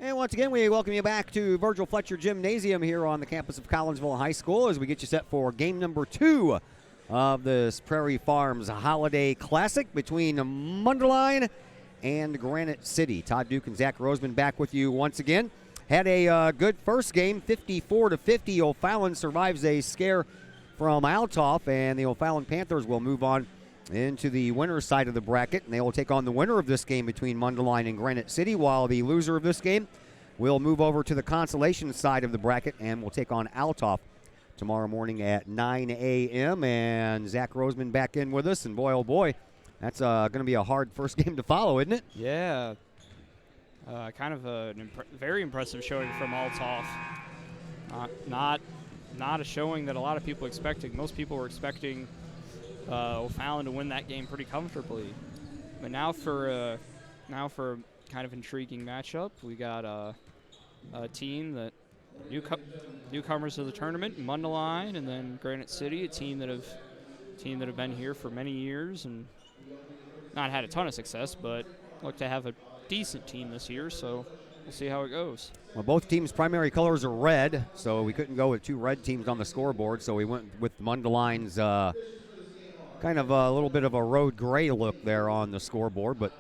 And once again, we welcome you back to Virgil Fletcher Gymnasium here on the campus of Collinsville High School as we get you set for game number 2 of this Prairie Farms Holiday Classic between Mundelein and Granite City. Todd Duke and Zach Roseman back with you once again. Had a good first game, 54-50. O'Fallon survives a scare from Altoff, and the O'Fallon Panthers will move on into the winner's side of the bracket, and they will take on the winner of this game between Mundelein and Granite City, while the loser of this game will move over to the consolation side of the bracket and will take on Altoff tomorrow morning at 9 a.m. And Zach Roseman back in with us, and boy, oh boy, that's going to be a hard first game to follow, isn't it? Yeah. Kind of a very impressive showing from Altoff. Not a showing that a lot of people expected. Most people were expecting O'Fallon to win that game pretty comfortably. But now for a kind of intriguing matchup, we got a team that newcomers to the tournament, Mundelein, and then Granite City, a team that have been here for many years and not had a ton of success, but look to have a decent team this year, so we'll see how it goes. Well, both teams' primary colors are red, so we couldn't go with two red teams on the scoreboard, so we went with Mundelein's kind of a little bit of a road gray look there on the scoreboard, but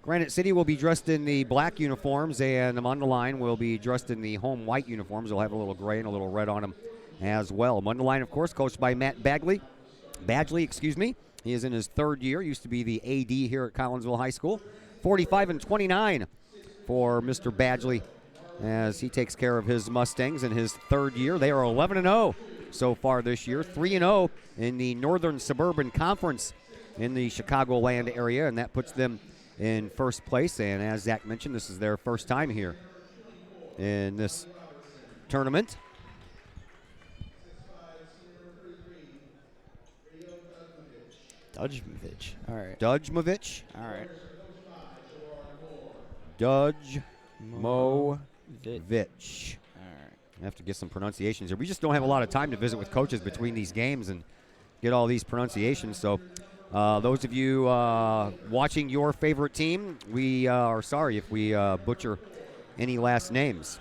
Granite City will be dressed in the black uniforms, and the Mundelein will be dressed in the home white uniforms. They'll have a little gray and a little red on them as well. Mundelein, of course, coached by Matt Badgley. He is in his third year, used to be the AD here at Collinsville High School. 45-29 for Mr. Badgley as he takes care of his Mustangs in his third year. They are 11-0 so far this year, 3-0 in the Northern Suburban Conference in the Chicagoland area, and that puts them in first place. And as Zach mentioned, this is their first time here in this tournament. Dudjmovich. All right. Dudjmovich. All right. Dudjmovich. All right. I have to get some pronunciations here. We just don't have a lot of time to visit with coaches between these games and get all these pronunciations. So those of you watching your favorite team, we are sorry if we butcher any last names.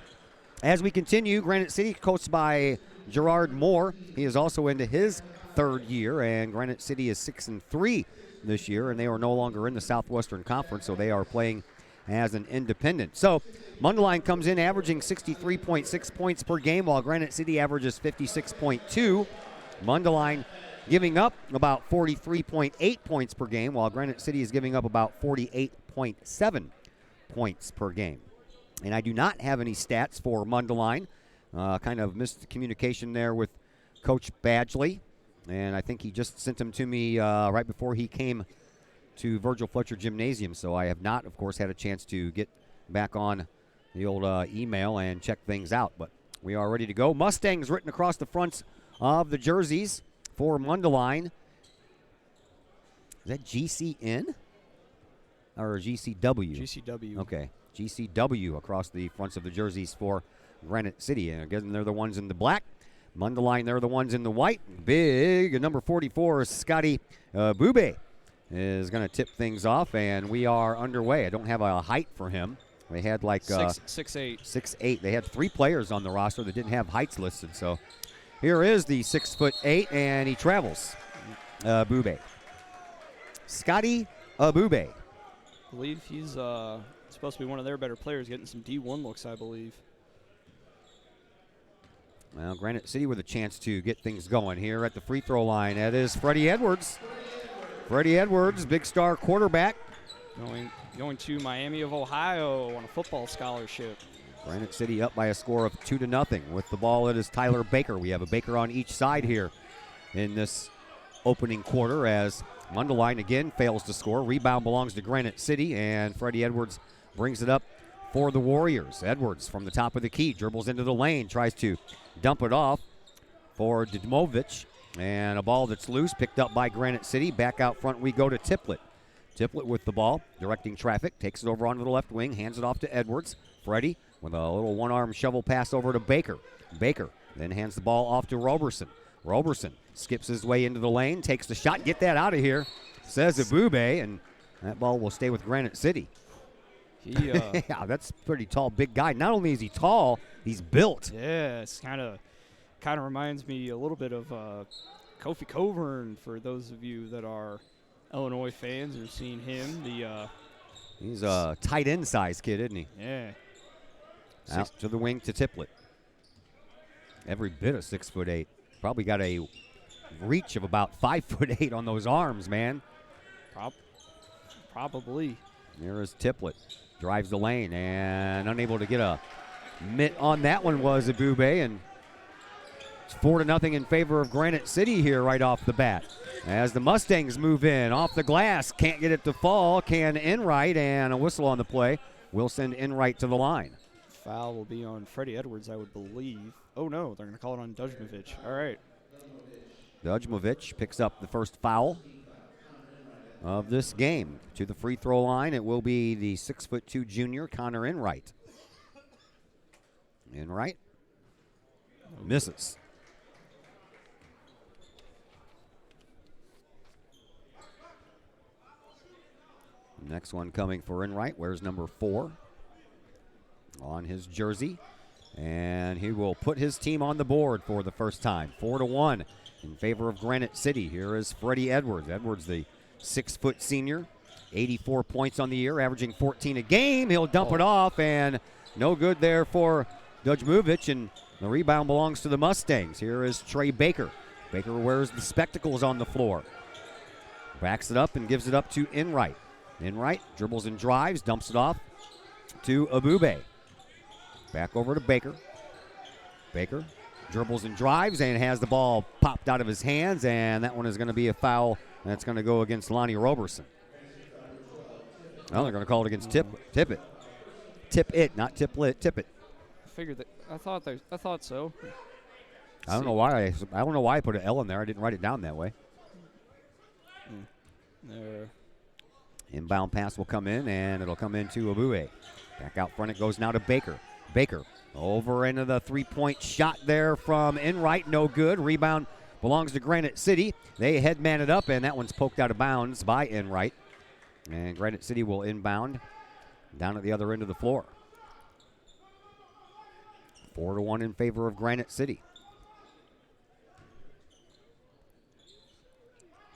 As we continue, Granite City, coached by Gerard Moore. He is also into his third year, and Granite City is 6-3 this year, and they are no longer in the Southwestern Conference, so they are playing as an independent. So Mundelein comes in averaging 63.6 points per game, while Granite City averages 56.2. Mundelein giving up about 43.8 points per game, while Granite City is giving up about 48.7 points per game. And I do not have any stats for Mundelein. Kind of missed communication there with Coach Badgley, and I think he just sent them to me right before he came to Virgil Fletcher Gymnasium, so I have not, of course, had a chance to get back on the old email and check things out, but we are ready to go. Mustangs written across the fronts of the jerseys for Mundelein. Is that GCN or GCW? GCW. Okay, GCW across the fronts of the jerseys for Granite City, and again, they're the ones in the black. Mundelein, they're the ones in the white. Big number 44, Scotty Bube, is going to tip things off, and we are underway. I don't have a height for him. They had like 6'8". 6'8". They had 3 players on the roster that didn't have heights listed. So here is the 6'8", and he travels. Bube. Scotty Bube. I believe he's supposed to be one of their better players, getting some D1 looks, I believe. Well, Granite City with a chance to get things going here at the free throw line. That is Freddie Edwards. Freddie Edwards, big star quarterback. Going to Miami of Ohio on a football scholarship. Granite City up by a score of 2-0. With the ball, it is Tyler Baker. We have a Baker on each side here in this opening quarter as Mundelein again fails to score. Rebound belongs to Granite City, and Freddie Edwards brings it up for the Warriors. Edwards from the top of the key dribbles into the lane, tries to dump it off for Dudjmovich. And a ball that's loose, picked up by Granite City. Back out front we go to Tiplett. Tiplett with the ball, directing traffic, takes it over onto the left wing, hands it off to Edwards. Freddie with a little one-arm shovel pass over to Baker. Baker then hands the ball off to Roberson. Roberson skips his way into the lane, takes the shot. Get that out of here, says Abube, and that ball will stay with Granite City. He, Yeah, that's a pretty tall, big guy. Not only is he tall, he's built. yeah, it's kind of reminds me a little bit of Kofi Coburn for those of you that are Illinois fans or seen him. He's a tight end size kid, isn't he? Yeah. Out to the wing to Tipplet. Every bit of 6'8". Probably got a reach of about 5'8" on those arms, man. Probably. Here is Tipplet. Drives the lane and unable to get a mitt on that one was Abube, and it's 4-0 in favor of Granite City here right off the bat. As the Mustangs move in off the glass, can't get it to fall. Can Enright, and a whistle on the play will send Enright to the line. Foul will be on Freddie Edwards, I would believe. Oh no, they're going to call it on Dujmovic. All right. Dujmovic picks up the first foul of this game. To the free throw line, it will be the 6'2" junior, Connor Enright. Enright misses. Next one coming for Enright. Wears number 4 on his jersey. And he will put his team on the board for the first time. 4-1 in favor of Granite City. Here is Freddie Edwards. Edwards, the 6-foot senior, 84 points on the year, averaging 14 a game. He'll dump it off, and no good there for Dujmovic, and the rebound belongs to the Mustangs. Here is Trey Baker. Baker wears the spectacles on the floor. Backs it up and gives it up to Enright. Enright dribbles and drives, dumps it off to Abube. Back over to Baker. Baker dribbles and drives and has the ball popped out of his hands, and that one is going to be a foul. That's going to go against Lonnie Roberson. Well, they're going to call it against Tippett. Tip-it, not Tipplet, Tippett. I figured that. I thought so. I don't know why I put an L in there. I didn't write it down that way. There. Inbound pass will come in, and it'll come into Abue. Back out front it goes now to Baker. Baker over into the three-point shot there from Enright. No good. Rebound belongs to Granite City. They headman it up, and that one's poked out of bounds by Enright. And Granite City will inbound down at the other end of the floor. 4-1 in favor of Granite City.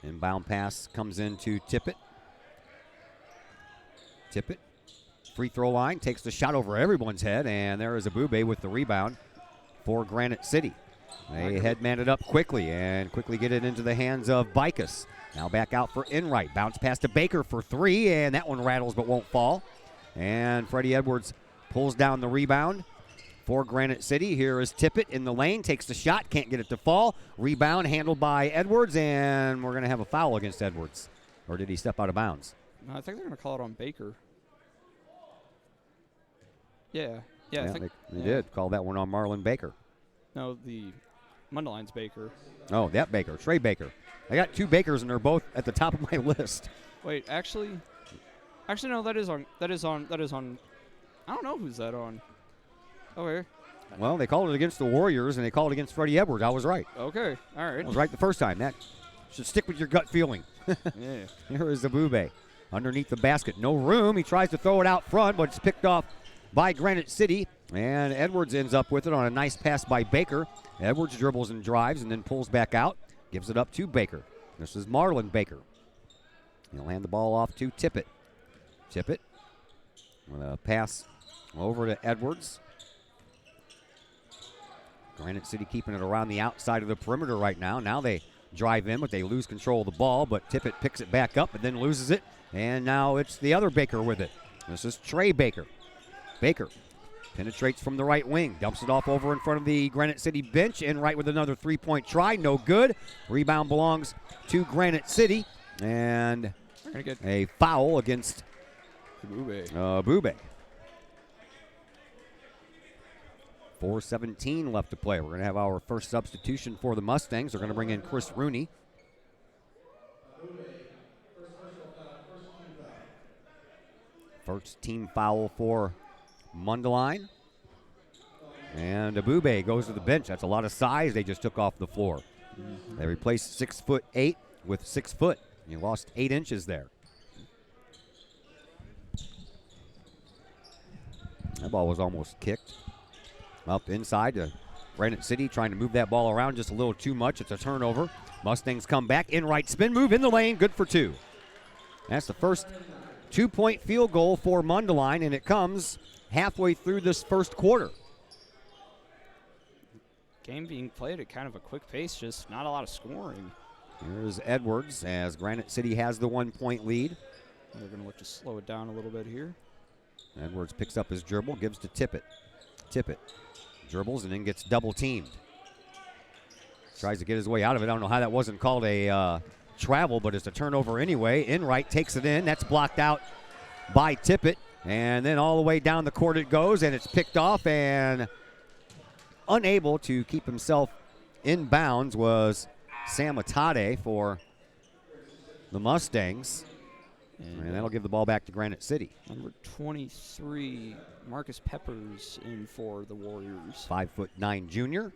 Inbound pass comes into Tippett. Tippett, free throw line, takes the shot over everyone's head, and there is Abube with the rebound for Granite City. They headman it up quickly and quickly get it into the hands of Bicus. Now back out for Enright. Bounce pass to Baker for 3, and that one rattles but won't fall. And Freddie Edwards pulls down the rebound for Granite City. Here is Tippett in the lane, takes the shot, can't get it to fall. Rebound handled by Edwards, and we're going to have a foul against Edwards. Or did he step out of bounds? No, I think they're going to call it on Baker. Yeah, I think they did call that one on Marlon Baker. No, the Mundelein's Baker. Oh, that Baker, Trey Baker. I got 2 Bakers, and they're both at the top of my list. Wait, actually, no, that is on. I don't know who's that on. Okay. Well, they called it against the Warriors, and they called it against Freddie Edwards. I was right. Okay, all right. I was right the first time. That should stick with your gut feeling. Yeah. Here is Abube underneath the basket. No room. He tries to throw it out front, but it's picked off by Granite City, and Edwards ends up with it on a nice pass by Baker. Edwards dribbles and drives and then pulls back out, gives it up to Baker. This is Marlon Baker. He'll hand the ball off to Tippett. Tippett with a pass over to Edwards. Granite City keeping it around the outside of the perimeter right now. Now they drive in, but they lose control of the ball, but Tippett picks it back up and then loses it, and now it's the other Baker with it. This is Trey Baker. Baker penetrates from the right wing, dumps it off over in front of the Granite City bench, Enright with another three-point try, no good. Rebound belongs to Granite City, and a foul against Abube. 4:17 left to play. We're going to have our first substitution for the Mustangs. They're going to bring in Chris Rooney. First team foul for Mundelein. And Abube goes to the bench. That's a lot of size they just took off the floor. They replaced 6'8" with 6 foot. You lost 8 inches there. That ball was almost kicked. Up inside to Granite City, trying to move that ball around just a little too much. It's a turnover. Mustangs come back, in right spin move in the lane, good for 2. That's the first 2-point field goal for Mundelein, and it comes halfway through this first quarter. Game being played at kind of a quick pace, just not a lot of scoring. Here's Edwards as Granite City has the 1-point lead. They're going to look to slow it down a little bit here. Edwards picks up his dribble, gives to Tippett. Tippett dribbles and then gets double teamed. Tries to get his way out of it. I don't know how that wasn't called a travel, but it's a turnover anyway. Enright takes it in. That's blocked out by Tippett. And then all the way down the court it goes, and it's picked off, and unable to keep himself in bounds was Sam Atade for the Mustangs. And that'll give the ball back to Granite City. Number 23, Marcus Peppers in for the Warriors. 5'9" junior.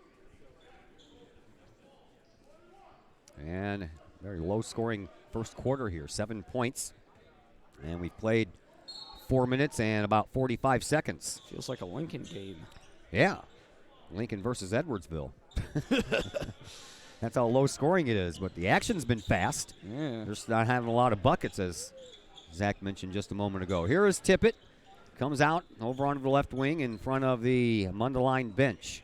And very low-scoring first quarter here, 7 points. And we've played 4 minutes and about 45 seconds. Feels like a Lincoln game. Yeah, Lincoln versus Edwardsville. That's how low-scoring it is, but the action's been fast. Yeah. They're just not having a lot of buckets, as Zach mentioned just a moment ago. Here is Tippett. Comes out over onto the left wing in front of the Mundelein bench.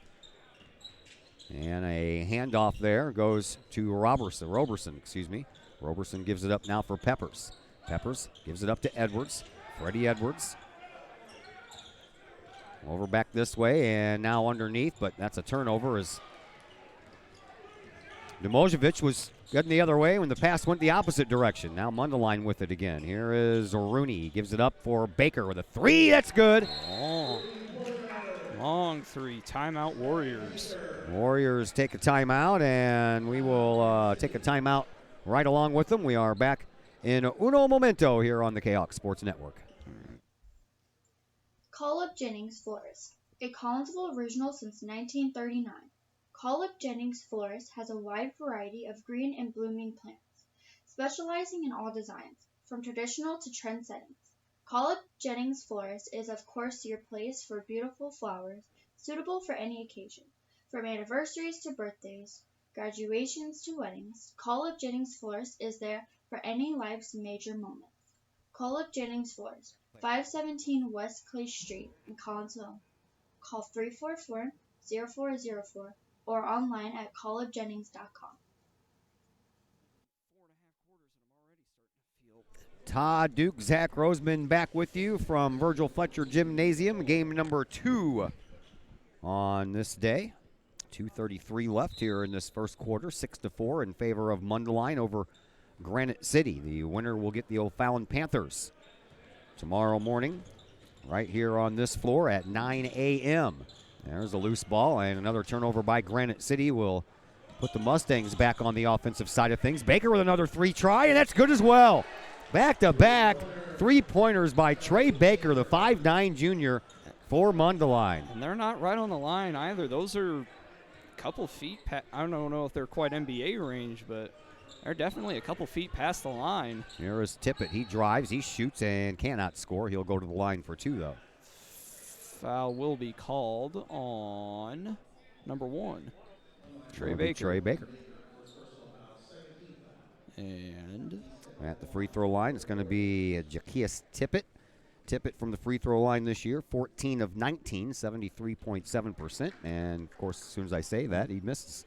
And a handoff there goes to Roberson. Roberson gives it up now for Peppers. Peppers gives it up to Edwards. Freddie Edwards. Over back this way and now underneath, but that's a turnover as Demojevic was getting the other way when the pass went the opposite direction. Now Mundelein with it again. Here is Rooney. He gives it up for Baker with a 3. That's good. Long 3. Timeout Warriors. Warriors take a timeout, and we will take a timeout right along with them. We are back in uno momento here on the Kahoks Sports Network. Call Up Jennings Florist, a Collinsville original since 1939. Call Up Jennings Florist has a wide variety of green and blooming plants, specializing in all designs, from traditional to trend settings. Call Up Jennings Florist is of course your place for beautiful flowers, suitable for any occasion. From anniversaries to birthdays, graduations to weddings, Call Up Jennings Florist is there for any life's major moments. Call Up Jennings Florist, 517 West Clay Street in Collinsville. Call 344-0404 or online at callupjennings.com. Todd Duke, Zach Roseman back with you from Virgil Fletcher Gymnasium. Game number 2 on this day. 2:33 left here in this first quarter. 6-4 in favor of Mundelein over Granite City. The winner will get the O'Fallon Panthers tomorrow morning right here on this floor at 9 a.m. There's a loose ball, and another turnover by Granite City will put the Mustangs back on the offensive side of things. Baker with another 3 try, and that's good as well. Back-to-back 3-pointers by Trey Baker, the 5'9" junior for Mundelein. And they're not right on the line either. Those are a couple feet. I don't know if they're quite NBA range, but they're definitely a couple feet past the line. Here is Tippett. He drives, he shoots, and cannot score. He'll go to the line for 2, though. Foul will be called on number 1, Trey Baker. Trey Baker. And at the free throw line, it's going to be Jaquias Tippett. Tippett from the free throw line this year, 14 of 19, 73.7%. And, of course, as soon as I say that, he misses.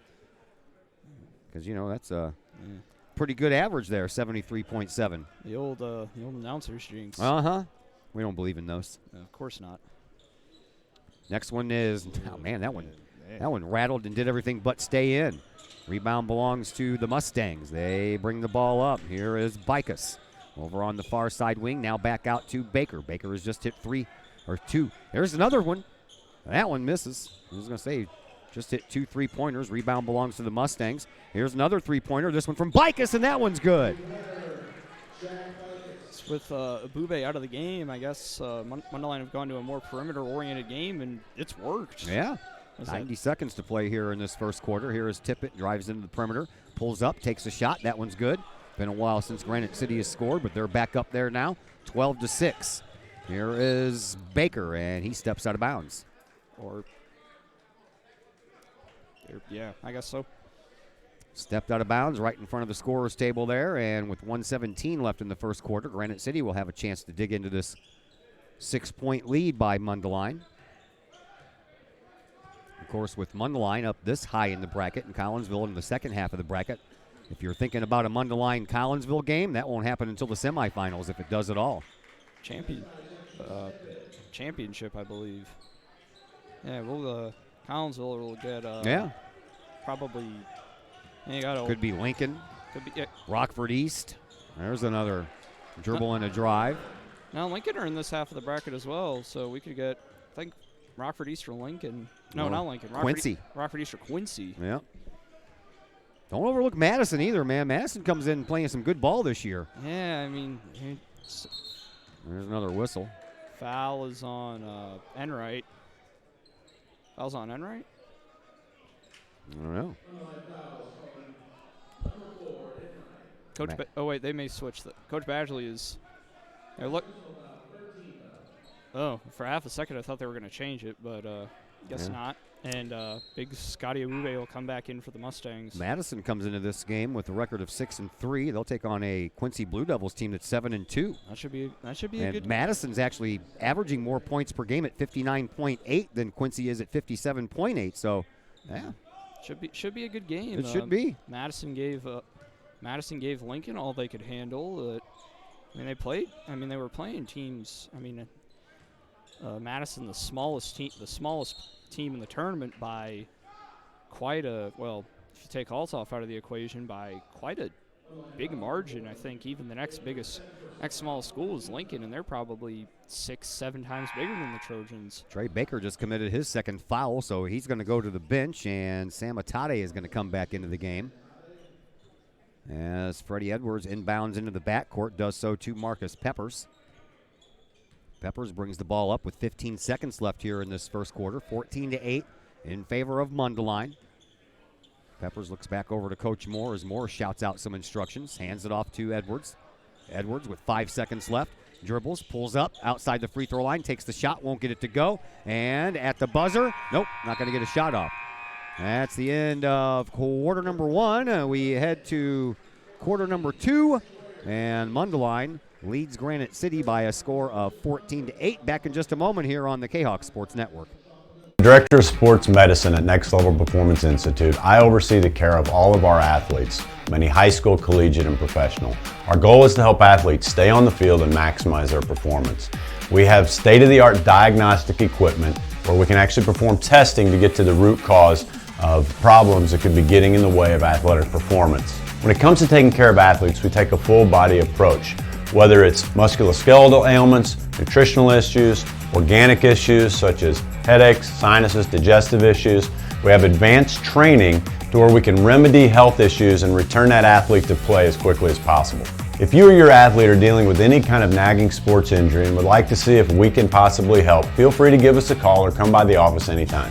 Because, you know, that's a pretty good average there, 73.7. The old announcer's jinx. Uh-huh. We don't believe in those. Of course not. Next one is, oh, man, that one rattled and did everything but stay in. Rebound belongs to the Mustangs. They bring the ball up. Here is Bikus over on the far side wing. Now back out to Baker. Baker has just hit 2. There's another one. That one misses. I was going to say, just hit 2 3-pointers. Rebound belongs to the Mustangs. Here's another 3-pointer. This one from Bikus, and that one's good. With Abube out of the game, I guess Mundelein have gone to a more perimeter-oriented game, and it's worked. Yeah. 90 seconds to play here in this first quarter. Here is Tippett, drives into the perimeter, pulls up, takes a shot. That one's good. Been a while since Granite City has scored, but they're back up there now, 12-6. Here is Baker, and he steps out of bounds. Yeah, I guess so. Stepped out of bounds right in front of the scorer's table there, and with 1:17 left in the first quarter, Granite City will have a chance to dig into this 6-point lead by Mundelein. Of course, with Mundelein up this high in the bracket and Collinsville in the second half of the bracket, if you're thinking about a Mundelein-Collinsville game, that won't happen until the semifinals, if it does at all. Championship, I believe. Yeah, Collinsville will get probably. Could be Lincoln. Could be Rockford East. There's another dribble and a drive. Now Lincoln are in this half of the bracket as well, so we could get, I think, Rockford East or Lincoln. No, not Lincoln. Quincy. Rockford East or Quincy. Yeah. Don't overlook Madison either, man. Madison comes in playing some good ball this year. Yeah, I mean, there's another whistle. Foul is on Enright. Foul's on Enright? I don't know. Oh, wait, they may switch. Coach Badgley is. Look. Oh, for half a second I thought they were going to change it, but guess not. And big Scotty Awube will come back in for the Mustangs. Madison comes into this game with a record of 6-3. They'll take on a Quincy Blue Devils team that's 7-2. That should be a good. Madison's actually averaging more points per game at 59.8 than Quincy is at 57.8. So, yeah, should be a good game. It should be. Madison gave Lincoln all they could handle. They were playing teams. Madison, the smallest team in the tournament by quite a, well, if you take Althoff out of the equation, by quite a big margin. I think even the next smallest school is Lincoln, and they're probably 6-7 times bigger than the Trojans. Trey Baker just committed his second foul, so he's going to go to the bench, and Sam Atade is going to come back into the game. As Freddie Edwards inbounds into the backcourt, does so to Marcus Peppers. Peppers brings the ball up with 15 seconds left here in this first quarter, 14-8 in favor of Mundelein. Peppers looks back over to Coach Moore as Moore shouts out some instructions, hands it off to Edwards. Edwards with 5 seconds left, dribbles, pulls up outside the free throw line, takes the shot, won't get it to go, and at the buzzer, nope, not going to get a shot off. That's the end of quarter number 1. We head to quarter number 2, and Mundelein leads Granite City by a score of 14-8. Back in just a moment here on the Kahoks Sports Network. Director of Sports Medicine at Next Level Performance Institute, I oversee the care of all of our athletes, many high school, collegiate, and professional. Our goal is to help athletes stay on the field and maximize their performance. We have state-of-the-art diagnostic equipment where we can actually perform testing to get to the root cause of problems that could be getting in the way of athletic performance. When it comes to taking care of athletes, we take a full-body approach. Whether it's musculoskeletal ailments, nutritional issues, organic issues such as headaches, sinuses, digestive issues, we have advanced training to where we can remedy health issues and return that athlete to play as quickly as possible. If you or your athlete are dealing with any kind of nagging sports injury and would like to see if we can possibly help, feel free to give us a call or come by the office anytime.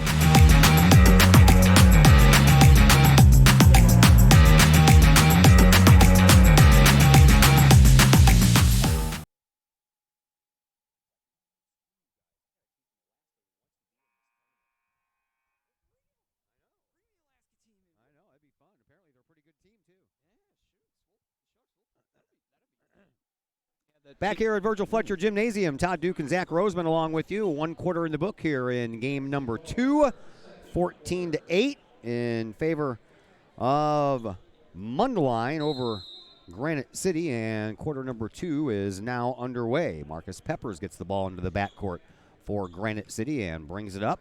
Back here at Virgil Fletcher Gymnasium, Todd Duke and Zach Roseman along with you. 1 quarter in the book here in game number 2, 14-8 in favor of Mundelein over Granite City, and quarter number 2 is now underway. Marcus Peppers gets the ball into the backcourt for Granite City and brings it up.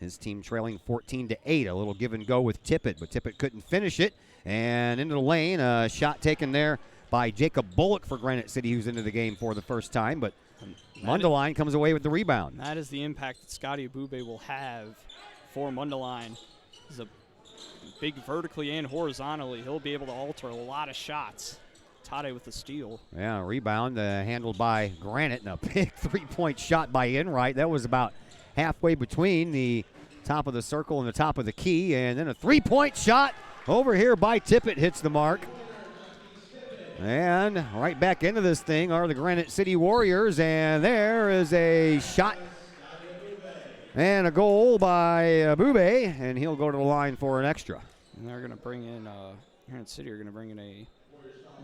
His team trailing 14-8. A little give and go with Tippett, but Tippett couldn't finish it. And into the lane, a shot taken there by Jacob Bullock for Granite City, who's into the game for the first time, but Mundelein comes away with the rebound. That is the impact that Scotty Awube will have for Mundelein. He's a big vertically and horizontally. He'll be able to alter a lot of shots. Tade with the steal. Yeah, rebound handled by Granite, and a big three-point shot by Enright. That was about halfway between the top of the circle and the top of the key, and then a three-point shot over here by Tippett hits the mark. And right back into this thing are the Granite City Warriors, and there is a shot and a goal by Bube, and he'll go to the line for an extra. And they're going to bring in, Granite City are going to bring in a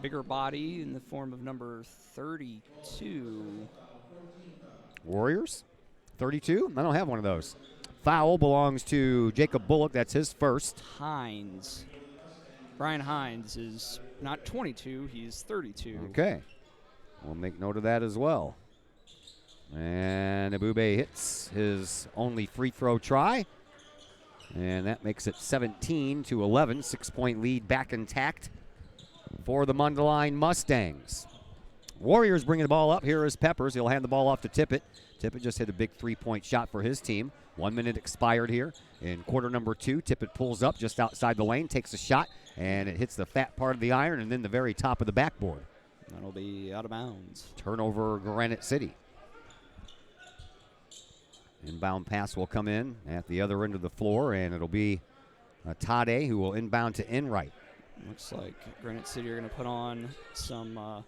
bigger body in the form of number 32. Warriors, 32? I don't have one of those. Foul belongs to Jacob Bullock. That's his first. Hines. Brian Hines is not 22, he's 32. Okay. We'll make note of that as well. And Abube hits his only free throw try. And that makes it 17-11. 6-point lead back intact for the Mundelein Mustangs. Warriors bringing the ball up. Here is Peppers. He'll hand the ball off to Tippett. Tippett just hit a big 3-point shot for his team. 1 minute expired here in quarter number 2. Tippett pulls up just outside the lane, takes a shot, and it hits the fat part of the iron and then the very top of the backboard. That'll be out of bounds. Turnover, Granite City. Inbound pass will come in at the other end of the floor, and it'll be Tade who will inbound to Enright. Looks like Granite City are going to put on some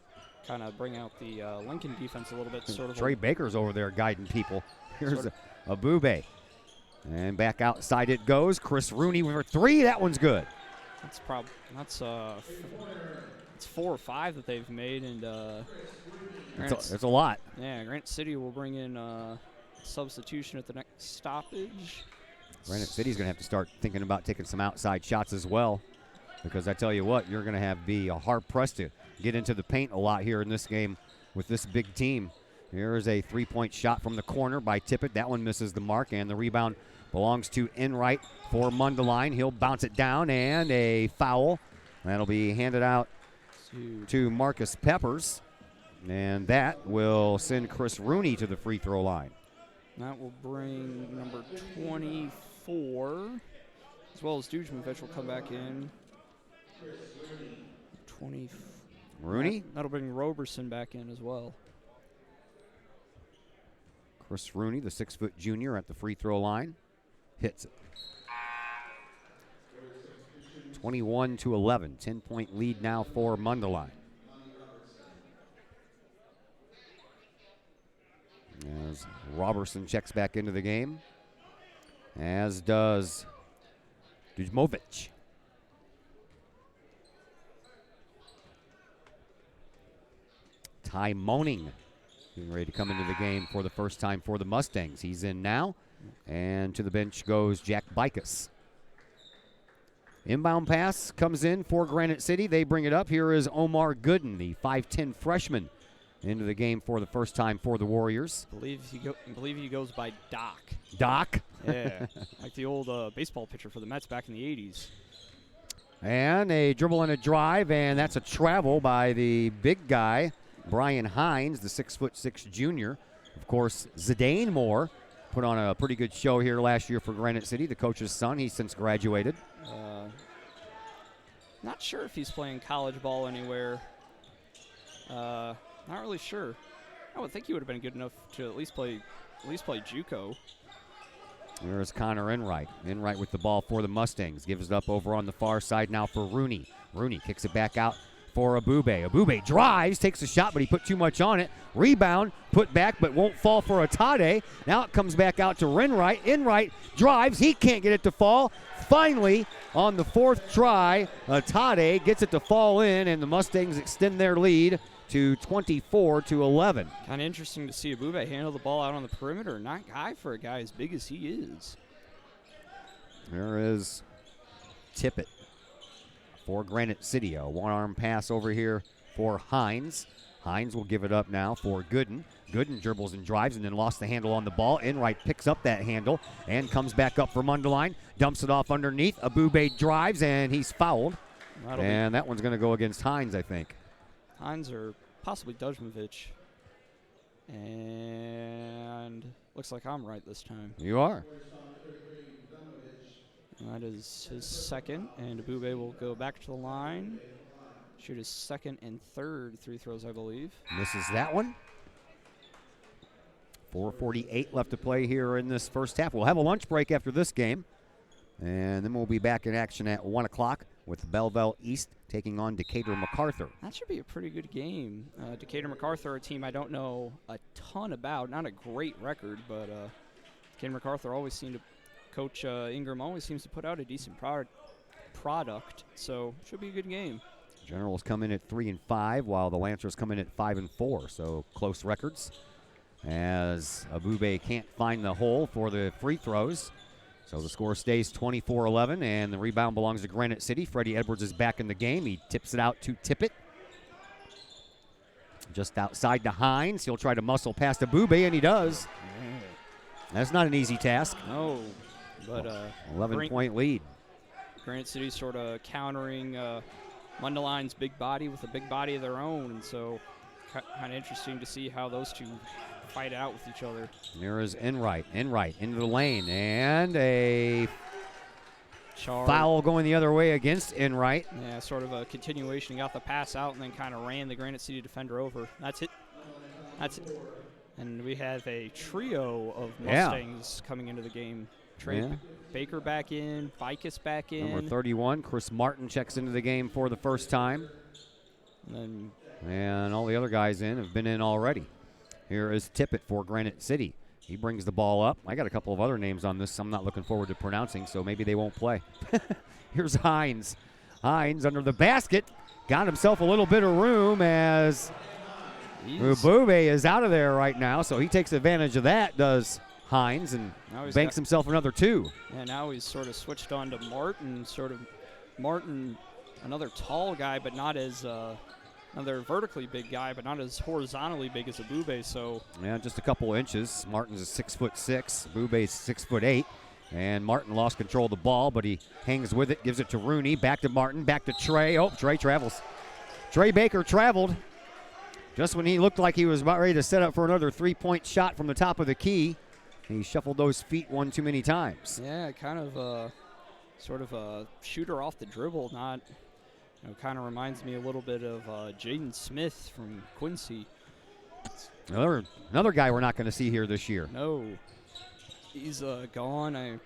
kind of bring out the Lincoln defense a little bit. Sort of Trey Baker's over there guiding people. Here's a Bube. And back outside it goes. Chris Rooney with 3. That one's good. That's it's 4 or 5 that they've made, and it's a lot. Yeah, Granite City will bring in substitution at the next stoppage. Granite City's going to have to start thinking about taking some outside shots as well, because I tell you what, you're going to be hard pressed to get into the paint a lot here in this game with this big team. Here is a 3-point shot from the corner by Tippett. That one misses the mark, and the rebound belongs to Enright for Mundelein. He'll bounce it down, and a foul. That'll be handed out to Marcus Peppers, and that will send Chris Rooney to the free throw line. That will bring number 24, as well as Dujmovic will come back in. 20. Rooney? That'll bring Roberson back in as well. Chris Rooney, the 6-foot junior at the free throw line, hits it. 21-11, 10-point lead now for Mundelein. As Robertson checks back into the game, as does Dujmovic. Ty Moaning getting ready to come into the game for the first time for the Mustangs. He's in now, and to the bench goes Jack Bikus. Inbound pass comes in for Granite City. They bring it up. Here is Omar Gooden, the 5'10 freshman, into the game for the first time for the Warriors. I believe he goes by Doc. Doc? Yeah, like the old baseball pitcher for the Mets back in the 80s. And a dribble and a drive, and that's a travel by the big guy, Brian Hines, the 6'6" junior. Of course, Zidane Moore put on a pretty good show here last year for Granite City, the coach's son. He's since graduated. Not sure if he's playing college ball anywhere. Not really sure. I would think he would have been good enough to at least play JUCO. There's Connor Enright. Enright with the ball for the Mustangs. Gives it up over on the far side now for Rooney. Rooney kicks it back out for Abube. Abube drives, takes a shot, but he put too much on it. Rebound, put back, but won't fall for Atade. Now it comes back out to Enright. Enright drives. He can't get it to fall. Finally, on the 4th try, Atade gets it to fall in, and the Mustangs extend their lead to 24-11. Kind of interesting to see Abube handle the ball out on the perimeter. Not high for a guy as big as he is. There is Tippett for Granite City. A one-arm pass over here for Hines. Hines will give it up now for Gooden. Gooden dribbles and drives and then lost the handle on the ball. Enright picks up that handle and comes back up for Mundelein. Dumps it off underneath. Abube drives and he's fouled. And that one's going to go against Hines, I think. Hines or possibly Dujmovic. And looks like I'm right this time. You are. That is his second, and Abube will go back to the line. Shoot his second and third free throws, I believe. Misses that one. 4:48 left to play here in this first half. We'll have a lunch break after this game, and then we'll be back in action at 1 o'clock with Belleville East taking on Decatur MacArthur. That should be a pretty good game. Decatur MacArthur, a team I don't know a ton about. Not a great record, but Decatur MacArthur always seem to, Coach Ingram always seems to put out a decent product. So should be a good game. Generals come in at 3-5, while the Lancers come in at 5-4. So close records, as Abube can't find the hole for the free throws. So the score stays 24-11, and the rebound belongs to Granite City. Freddie Edwards is back in the game. He tips it out to Tippett. Just outside to Hines. He'll try to muscle past Abube, and he does. That's not an easy task. No, but 11-point lead. Granite City sort of countering Mundelein's big body with a big body of their own, and so kind of interesting to see how those two fight out with each other. There is Enright into the lane, and a foul going the other way against Enright. Yeah, sort of a continuation. He got the pass out and then kind of ran the Granite City defender over. That's it. And we have a trio of Mustangs coming into the game. Trey Baker back in, Vicus back in. Number 31, Chris Martin checks into the game for the first time. And all the other guys have been in already. Here is Tippett for Granite City. He brings the ball up. I got a couple of other names on this I'm not looking forward to pronouncing, so maybe they won't play. Here's Hines. Hines under the basket. Got himself a little bit of room as Ubube is out of there right now, so he takes advantage of that, does Hines, and banks himself another two. And now he's sort of switched on to Martin. Martin, another tall guy, but not as another vertically big guy, but not as horizontally big as Abube. So yeah, just a couple inches. Martin's a 6'6", Abube's 6'8", and Martin lost control of the ball, but he hangs with it, gives it to Rooney, back to Martin, back to Trey. Oh, Trey travels. Trey Baker traveled just when he looked like he was about ready to set up for another three-point shot from the top of the key. He shuffled those feet one too many times. Yeah, kind of sort of a shooter off the dribble, not. Kind of reminds me a little bit of Jaden Smith from Quincy. Another guy we're not going to see here this year. No, he's gone. I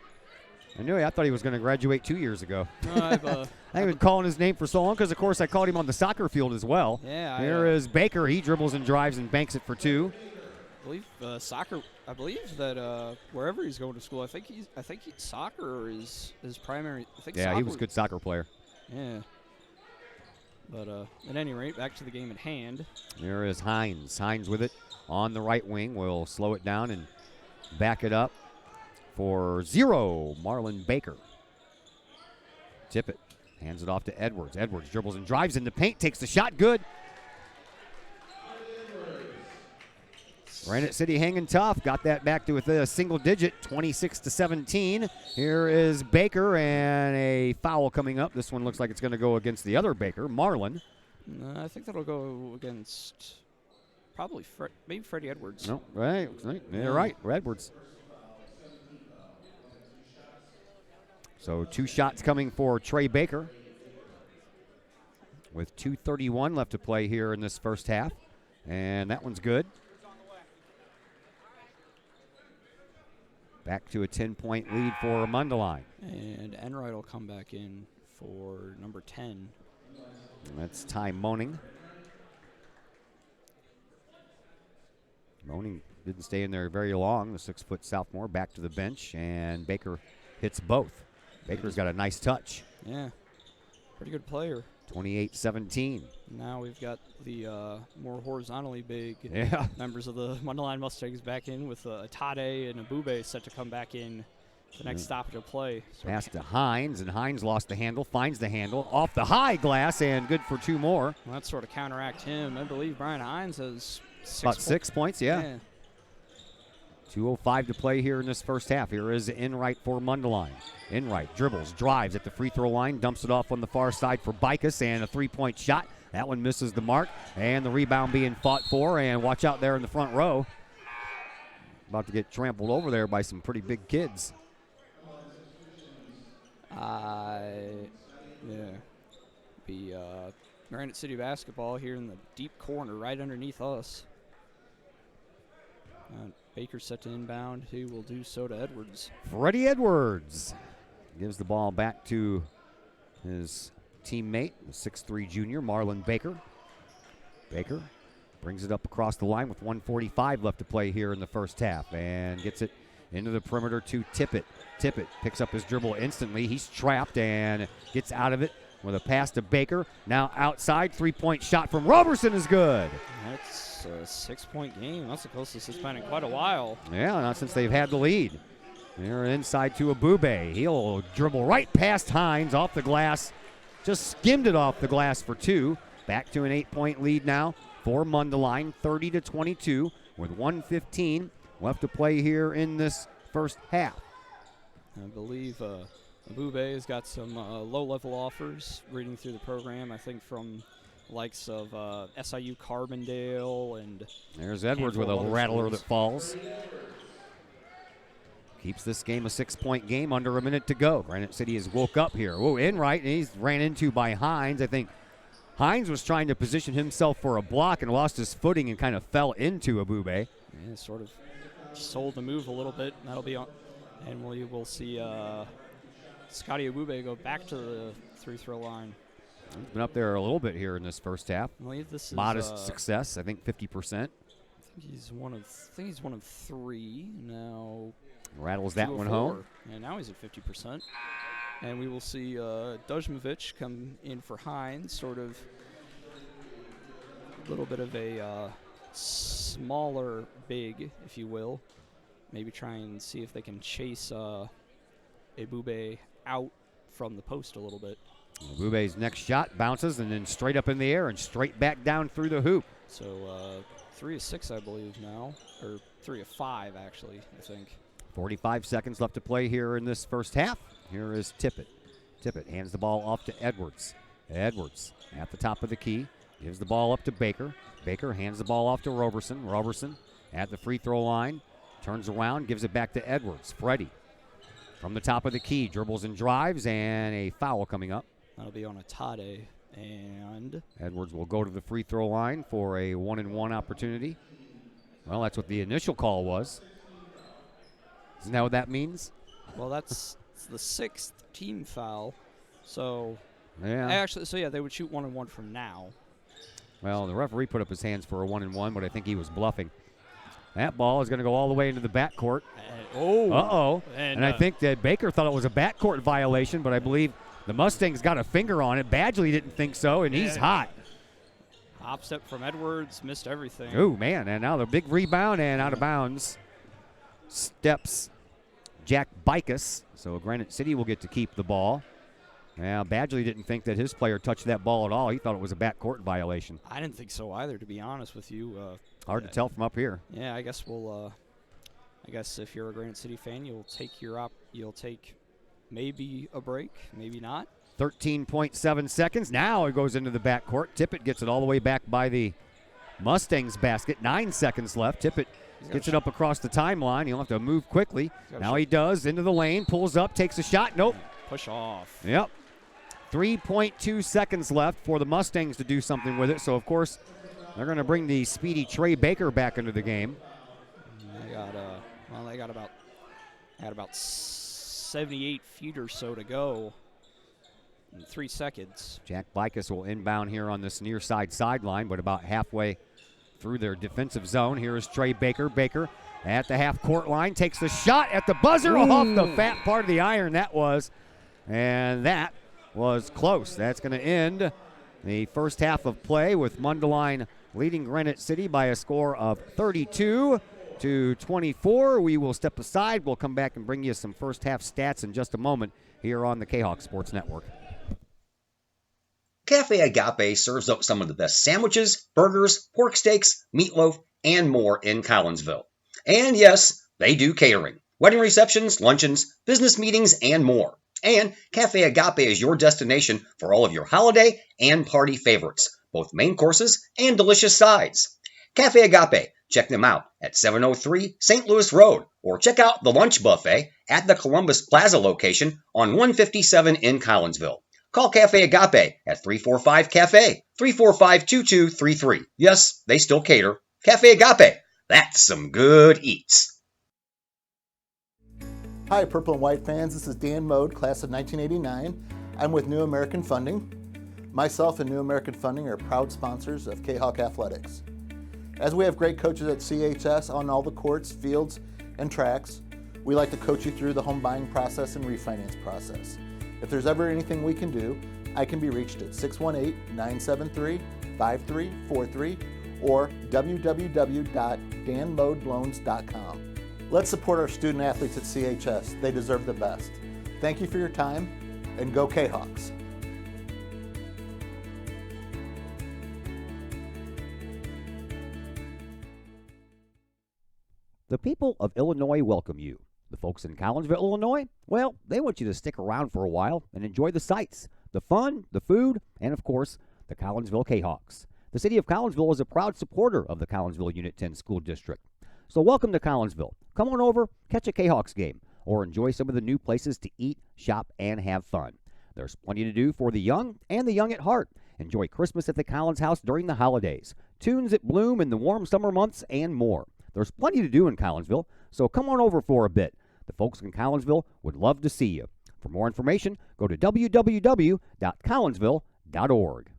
knew it. I thought he was going to graduate 2 years ago. No, I've been calling his name for so long because, of course, I called him on the soccer field as well. Yeah. Here is Baker. He dribbles and drives and banks it for two. I believe soccer. I believe that wherever he's going to school, I think soccer is his primary. He was a good soccer player. Yeah. But at any rate, back to the game at hand. There is Hines. Hines with it on the right wing. Will slow it down and back it up for 0. Marlon Baker. Tippett hands it off to Edwards. Edwards dribbles and drives in the paint. Takes the shot. Good. Granite City hanging tough. Got that back to a single digit, 26-17. Here is Baker, and a foul coming up. This one looks like it's going to go against the other Baker, Marlon. I think that'll go against probably maybe Freddie Edwards. No, right. You're right, Edwards. So 2 shots coming for Trey Baker with 2:31 left to play here in this first half. And that one's good. Back to a 10-point lead for Mundelein. And Enright will come back in for number 10. That's Ty Moaning. Moaning didn't stay in there very long. The 6-foot sophomore back to the bench, and Baker hits both. Baker's got a nice touch. Yeah, pretty good player. 28-17. Now we've got the more horizontally big members of the Mundelein Mustangs back in with Tade and Abube set to come back in the next stoppage of play. Pass to Hines, and Hines lost the handle, finds the handle, off the high glass, and good for 2 more. Well, that sort of counteract him. I believe Brian Hines has 6 points, yeah. 2:05 to play here in this first half. Here is Enright for Mundelein. Enright dribbles, drives at the free throw line, dumps it off on the far side for Vicus, and a 3-point shot. That one misses the mark, and the rebound being fought for, and watch out there in the front row. About to get trampled over there by some pretty big kids. Granite City basketball here in the deep corner right underneath us. Baker set to inbound. He will do so to Edwards. Freddie Edwards gives the ball back to his teammate, the 6'3 junior, Marlon Baker. Baker brings it up across the line with 1:45 left to play here in the first half and gets it into the perimeter to Tippett. Tippett picks up his dribble instantly. He's trapped and gets out of it with a pass to Baker. Now outside, three-point shot from Roberson is good. That's a 6-point game. That's the closest it's been in quite a while. Yeah, not since they've had the lead. They're inside to Abube. He'll dribble right past Hines off the glass. Just skimmed it off the glass for two. Back to an 8-point lead now for Mundelein, 30-22 with 1:15 left to play here in this first half. I believe Abube has got some low-level offers reading through the program, I think from likes of SIU Carbondale and there's Edwards with a rattler that falls. Keeps this game a 6-point game, under a minute to go. Granite City has woke up here. Oh, in right, and he's ran into by Hines. I think Hines was trying to position himself for a block and lost his footing and kind of fell into Abube. Yeah, sort of sold the move a little bit. That'll be on, and we'll see Scotty Abube go back to the free-throw line. He's been up there a little bit here in this first half. I believe this is modest success. I think 50%. I think he's one of three now. Rattles that one home. And now he's at 50%. And we will see Dujmovic come in for Hines, sort of a little bit of a smaller big, if you will. Maybe try and see if they can chase Abube out from the post a little bit. Abube's next shot bounces and then straight up in the air and straight back down through the hoop. So 3 of 6, I believe now, or 3 of 5 actually, I think. 45 seconds left to play here in this first half. Here is Tippett. Tippett hands the ball off to Edwards. Edwards at the top of the key. Gives the ball up to Baker. Baker hands the ball off to Roberson. Roberson at the free throw line. Turns around, gives it back to Edwards. Freddie from the top of the key. Dribbles and drives, and a foul coming up. That'll be on a Tade. And Edwards will go to the free throw line for a 1-and-1 opportunity. Well, that's what the initial call was. Isn't that what that means? Well, that's the 6th team foul. So, yeah. Actually, so yeah, they would shoot 1-and-1 from now. Well, the referee put up his hands for a 1-and-1, but I think he was bluffing. That ball is going to go all the way into the backcourt. Uh-oh. And I think that Baker thought it was a backcourt violation, but I believe the Mustangs got a finger on it. Badgley didn't think so, and he's hot. Hop step from Edwards, missed everything. Oh, man, and now the big rebound and out of bounds. Steps Jack Bikus, so Granite City will get to keep the ball. Now, Badgley didn't think that his player touched that ball at all. He thought it was a backcourt violation. I didn't think so either, to be honest with you. Hard to tell from up here. Yeah, I guess we'll. I guess if you're a Granite City fan, you'll take maybe a break, maybe not. 13.7 seconds. Now it goes into the backcourt. Tippett gets it all the way back by the Mustangs basket. 9 seconds left. Tippett gets it up across the timeline. He'll have to move quickly. Now he does. Into the lane. Pulls up. Takes a shot. Nope. Push off. Yep. 3.2 seconds left for the Mustangs to do something with it. So, of course, they're going to bring the speedy Trey Baker back into the game. They got about 78 feet or so to go in 3 seconds. Jack Bikus will inbound here on this near side sideline, but about halfway through their defensive zone. Here is Trey Baker. Baker at the half-court line takes the shot at the buzzer off the fat part of the iron. That was close. That's going to end the first half of play with Mundelein leading Granite City by a score of 32-24. We will step aside. We'll come back and bring you some first half stats in just a moment here on the Kahoks Sports Network. Cafe Agape serves up some of the best sandwiches, burgers, pork steaks, meatloaf, and more in Collinsville. And yes, they do catering. Wedding receptions, luncheons, business meetings, and more. And Cafe Agape is your destination for all of your holiday and party favorites, both main courses and delicious sides. Cafe Agape, check them out at 703 St. Louis Road, or check out the lunch buffet at the Columbus Plaza location on 157 in Collinsville. Call Cafe Agape at 345-CAFE, 345-2233. Yes, they still cater. Cafe Agape, that's some good eats. Hi, Purple and White fans. This is Dan Mode, class of 1989. I'm with New American Funding. Myself and New American Funding are proud sponsors of Kahawk Athletics. As we have great coaches at CHS on all the courts, fields, and tracks, we like to coach you through the home buying process and refinance process. If there's ever anything we can do, I can be reached at 618-973-5343 or www.danmodeloans.com. Let's support our student athletes at CHS. They deserve the best. Thank you for your time, and go Kahawks. The people of Illinois welcome you. The folks in Collinsville, Illinois, well, they want you to stick around for a while and enjoy the sights, the fun, the food, and of course, the Collinsville Kahawks. The city of Collinsville is a proud supporter of the Collinsville Unit 10 School District. So welcome to Collinsville. Come on over, catch a Kahawks game, or enjoy some of the new places to eat, shop, and have fun. There's plenty to do for the young and the young at heart. Enjoy Christmas at the Collins House during the holidays, tunes at Bloom in the warm summer months, and more. There's plenty to do in Collinsville, so come on over for a bit. The folks in Collinsville would love to see you. For more information, go to www.collinsville.org.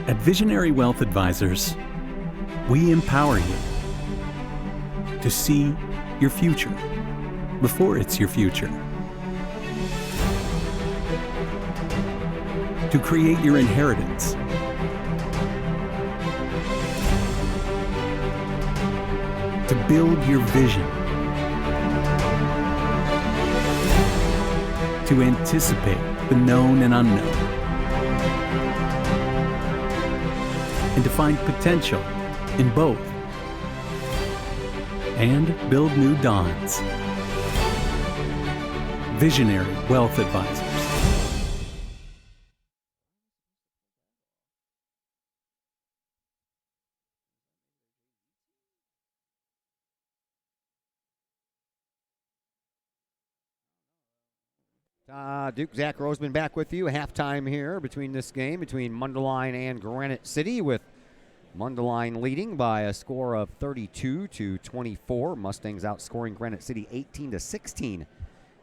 At Visionary Wealth Advisors, we empower you to see your future before it's your future, to create your inheritance, to build your vision, to anticipate the known and unknown, and to find potential in both, and build new dawns. Visionary Wealth Advisors. Duke, Zach Roseman back with you. Halftime here between this game, between Mundelein and Granite City, with Mundelein leading by a score of 32-24. Mustangs outscoring Granite City 18-16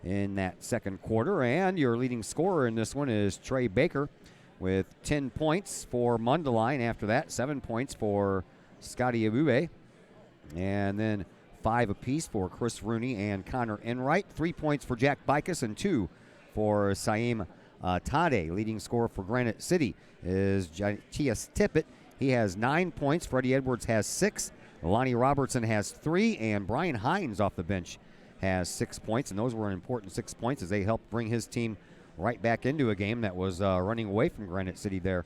in that second quarter. And your leading scorer in this one is Trey Baker with 10 points for Mundelein. After that, 7 points for Scotty Abube. And then 5 apiece for Chris Rooney and Connor Enright. 3 points for Jack Bikus and 2 for Saim Tade. Leading scorer for Granite City is Chias Tippett. He has 9 points. Freddie Edwards has 6. Lonnie Robertson has 3. And Brian Hines off the bench has 6 points. And those were an important 6 points as they helped bring his team right back into a game that was running away from Granite City there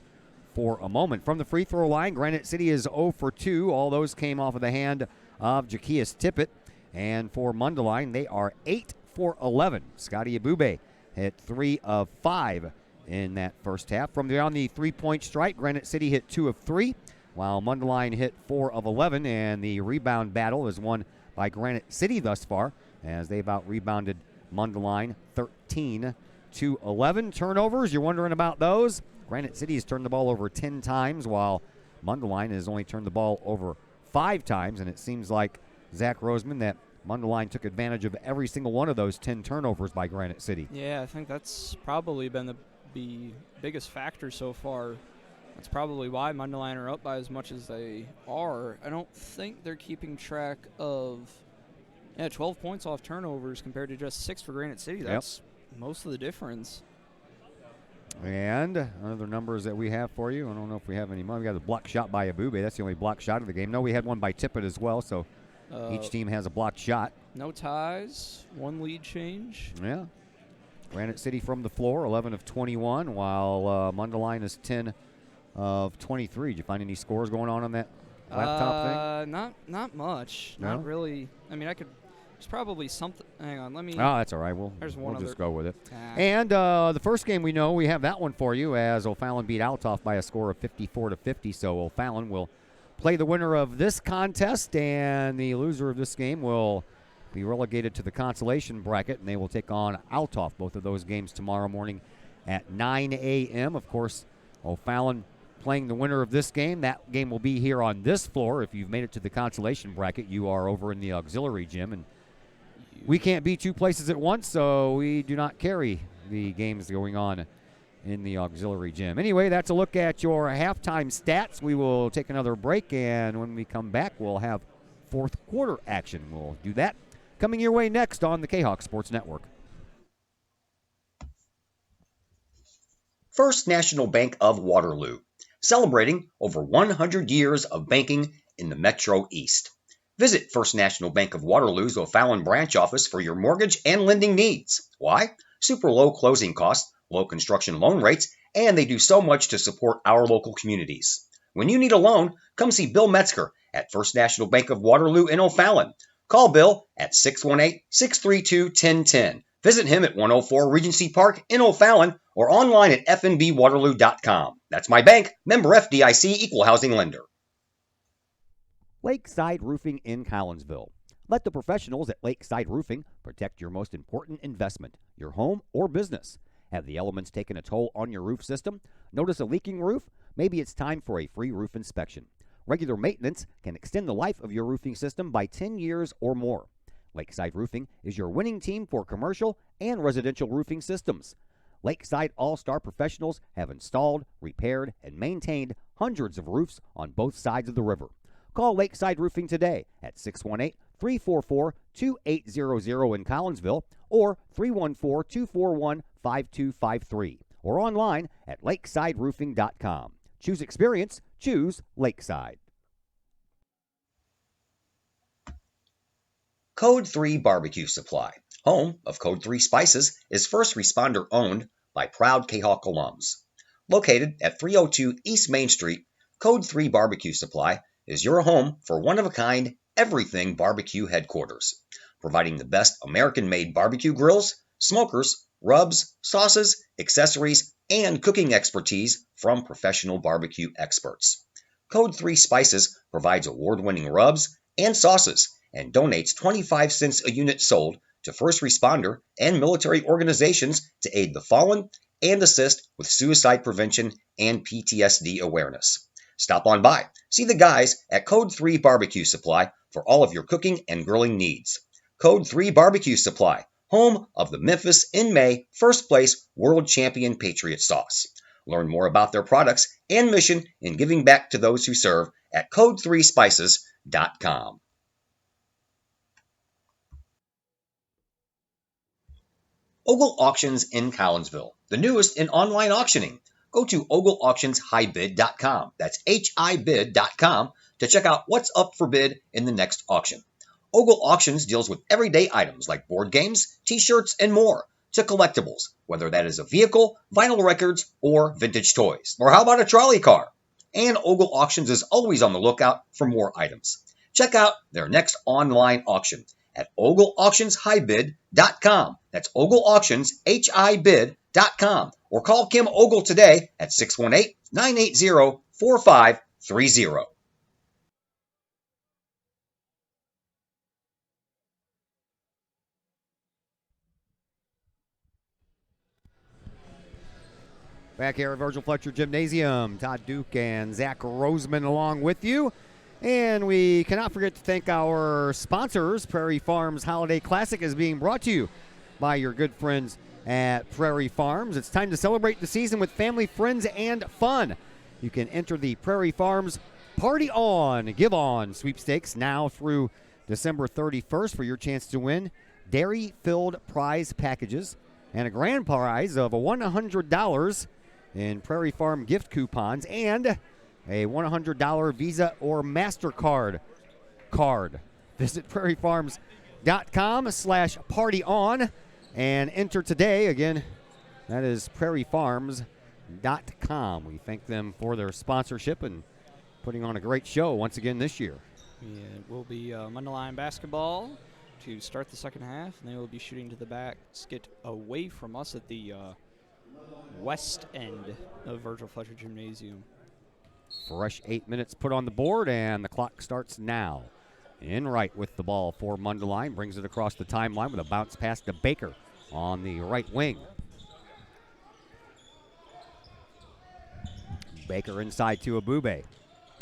for a moment. From the free throw line, Granite City is 0 for 2. All those came off of the hand of Jaquias Tippett. And for Mundelein, they are 8 for 11. Scotty Abube hit 3 of 5 in that first half. From beyond the three-point strike, Granite City hit 2 of 3, while Mundelein hit 4 of 11, and the rebound battle is won by Granite City thus far, as they've out-rebounded Mundelein 13-11. Turnovers, you're wondering about those? Granite City has turned the ball over 10 times, while Mundelein has only turned the ball over 5 times, and it seems like, Zach Roseman, that Mundelein took advantage of every single one of those 10 turnovers by Granite City. Yeah, I think that's probably been the biggest factor so far. That's probably why Mundelein are up by as much as they are. I don't think they're keeping track of 12 points off turnovers compared to just 6 for Granite City. That's most of the difference. And other numbers that we have for you. I don't know if we have any more. We got a block shot by Abube. That's the only block shot of the game. No, we had one by Tippett as well, so each team has a blocked shot. No ties, 1 lead change. Yeah. Granite City from the floor, 11 of 21, while Mundelein is 10 of 23. Did you find any scores going on that laptop thing? Not much. No? Not really. I mean, there's probably something. Hang on, let me. Oh, that's all right. We'll just go with it. And the first game we know, we have that one for you, as O'Fallon beat Altoff by a score of 54-50. So O'Fallon will play the winner of this contest, and the loser of this game will be relegated to the consolation bracket, and they will take on Altoff. Both of those games tomorrow morning at 9 a.m. Of course, O'Fallon playing the winner of this game. That game will be here on this floor. If you've made it to the consolation bracket, you are over in the auxiliary gym. And we can't be two places at once, so we do not carry the games going on in the auxiliary gym. Anyway, that's a look at your halftime stats. We will take another break, and when we come back, we'll have fourth quarter action. We'll do that coming your way next on the Kahoks Sports Network. First National Bank of Waterloo, celebrating over 100 years of banking in the Metro East. Visit First National Bank of Waterloo's O'Fallon branch office for your mortgage and lending needs. Why? Super low closing costs, low construction loan rates, and they do so much to support our local communities. When you need a loan, come see Bill Metzger at First National Bank of Waterloo in O'Fallon. Call Bill at 618-632-1010. Visit him at 104 Regency Park in O'Fallon or online at fnbwaterloo.com. That's my bank, member FDIC, equal housing lender. Lakeside Roofing in Collinsville. Let the professionals at Lakeside Roofing protect your most important investment, your home or business. Have the elements taken a toll on your roof system? Notice a leaking roof? Maybe it's time for a free roof inspection. Regular maintenance can extend the life of your roofing system by 10 years or more. Lakeside Roofing is your winning team for commercial and residential roofing systems. Lakeside All-Star professionals have installed, repaired, and maintained hundreds of roofs on both sides of the river. Call Lakeside Roofing today at 618-344-2800 in Collinsville or 314-241-5253 or online at lakesideroofing.com. Choose experience. Choose Lakeside. Code 3 Barbecue Supply, home of Code 3 Spices, is first responder owned by proud Kahawk alums. Located at 302 East Main Street, Code 3 Barbecue Supply is your home for one-of-a-kind everything barbecue headquarters, providing the best American-made barbecue grills, smokers, rubs, sauces, accessories, and cooking expertise from professional barbecue experts. Code 3 Spices provides award-winning rubs and sauces and donates 25 cents a unit sold to first responder and military organizations to aid the fallen and assist with suicide prevention and PTSD awareness. Stop on by. See the guys at Code 3 Barbecue Supply for all of your cooking and grilling needs. Code 3 Barbecue Supply, home of the Memphis in May first place World Champion Patriot Sauce. Learn more about their products and mission in giving back to those who serve at code3spices.com. Ogle Auctions in Collinsville, the newest in online auctioning. Go to ogleauctionshighbid.com. That's HIBid.com to check out what's up for bid in the next auction. Ogle Auctions deals with everyday items like board games, t-shirts, and more, to collectibles, whether that is a vehicle, vinyl records, or vintage toys. Or how about a trolley car? And Ogle Auctions is always on the lookout for more items. Check out their next online auction at ogleauctionshighbid.com. That's ogleauctionshibid.com. Or call Kim Ogle today at 618-980-4530. Back here at Virgil Fletcher Gymnasium, Todd Duke and Zach Roseman along with you. And we cannot forget to thank our sponsors. Prairie Farms Holiday Classic is being brought to you by your good friends at Prairie Farms. It's time to celebrate the season with family, friends, and fun. You can enter the Prairie Farms Party On, Give On sweepstakes now through December 31st for your chance to win dairy-filled prize packages and a grand prize of $100 in Prairie Farm gift coupons and a $100 Visa or MasterCard card. Visit prairiefarms.com/partyon and enter today. Again, that is prairiefarms.com. We thank them for their sponsorship and putting on a great show once again this year. Yeah, it will be Mundelein basketball to start the second half, and they will be shooting to the basket away from us at the west end of Virgil Fletcher Gymnasium. Fresh 8 minutes put on the board, and the clock starts now. In right with the ball for Mundelein, brings it across the timeline with a bounce pass to Baker on the right wing. Baker inside to Abube.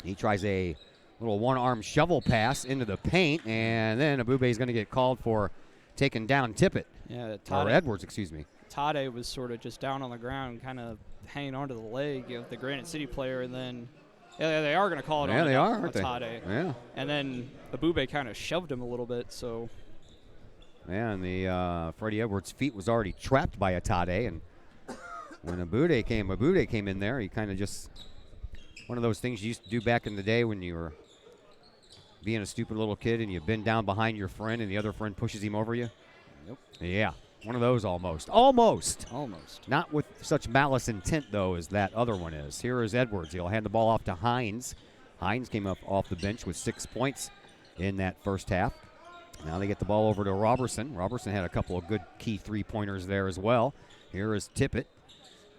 He tries a little one-arm shovel pass into the paint, and then Abube is going to get called for taking down Tippett. Yeah, Or Edwards, excuse me. Tade was sort of just down on the ground, kind of hanging onto the leg of the Granite City player, and then they are going to call it on they are, aren't they? Tade. Yeah. And then Abube kind of shoved him a little bit, so. Yeah, and the Freddie Edwards' feet was already trapped by Atade, and when Abube came in there, he kind of just, one of those things you used to do back in the day when you were being a stupid little kid and you bend down behind your friend and the other friend pushes him over you. Nope. Yeah, one of those almost. Almost. Almost. Not with such malice intent, though, as that other one is. Here is Edwards. He'll hand the ball off to Hines. Hines came up off the bench with 6 points in that first half. Now they get the ball over to Robertson. Robertson had a couple of good key three-pointers there as well. Here is Tippett.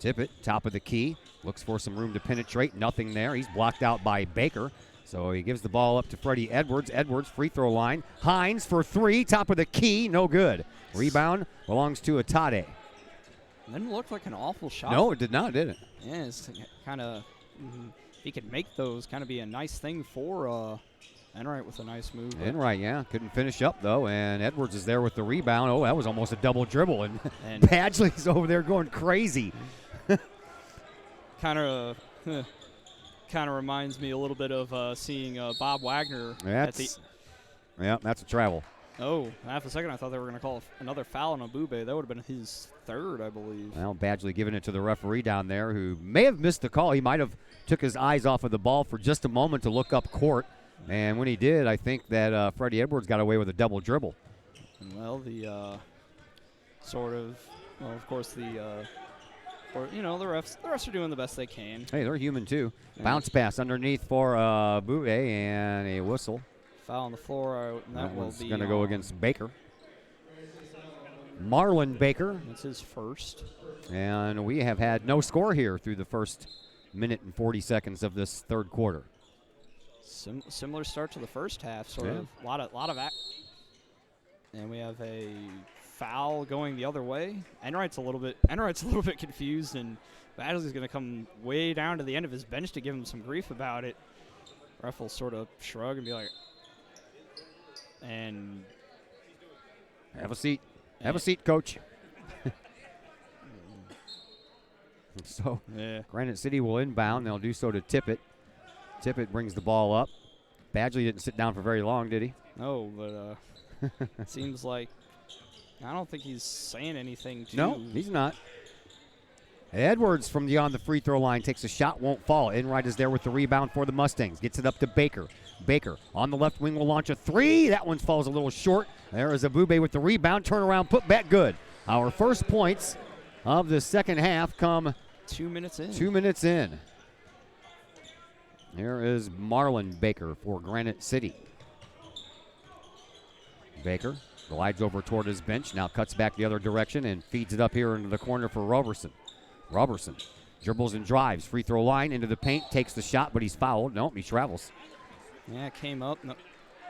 Tippett, top of the key, looks for some room to penetrate. Nothing there. He's blocked out by Baker. So he gives the ball up to Freddie Edwards. Edwards, free throw line. Hines for three, top of the key, no good. Rebound belongs to Atade. Didn't look like an awful shot. No, it did not, did it? Yeah, it's kind of, he could make those kind of be a nice thing for Enright with a nice move. Enright, yeah. Couldn't finish up, though, and Edwards is there with the rebound. Oh, that was almost a double dribble, and Badgley's over there going crazy. Kind of reminds me a little bit of seeing Bob Wagner. That's a travel. Oh, half a second I thought they were going to call another foul on Abube. That would have been his third, I believe. Well, Badgley giving it to the referee down there, who may have missed the call. He might have took his eyes off of the ball for just a moment to look up court. And when he did, I think that Freddie Edwards got away with a double dribble. Well, the of course, the refs are doing the best they can. Hey, they're human too. Yeah. Bounce pass underneath for Bouvet and a whistle. Foul on the floor. That will be going to go against Baker. Marlon Baker. That's his first. And we have had no score here through the first minute and 40 seconds of this third quarter. Similar start to the first half, sort of. A lot of act. And we have a foul going the other way. Enright's a little bit confused, and Badgley's going to come way down to the end of his bench to give him some grief about it. Ref will sort of shrug and be like, and have a seat. Have a seat, coach. So Granite City will inbound. They'll do so to Tippett. Tippett brings the ball up. Badgley didn't sit down for very long, did he? No, but it seems like I don't think he's saying anything to. No, he's not. Edwards from beyond the free throw line takes a shot, won't fall. Enright is there with the rebound for the Mustangs. Gets it up to Baker. Baker on the left wing will launch a three. That one falls a little short. There is Abube with the rebound. Turnaround, put back, good. Our first points of the second half come 2 minutes in. 2 minutes in. Here is Marlon Baker for Granite City. Baker glides over toward his bench, now cuts back the other direction and feeds it up here into the corner for Robertson. Robertson dribbles and drives. Free throw line into the paint, takes the shot, but he's fouled. Nope, he travels. Yeah, came up,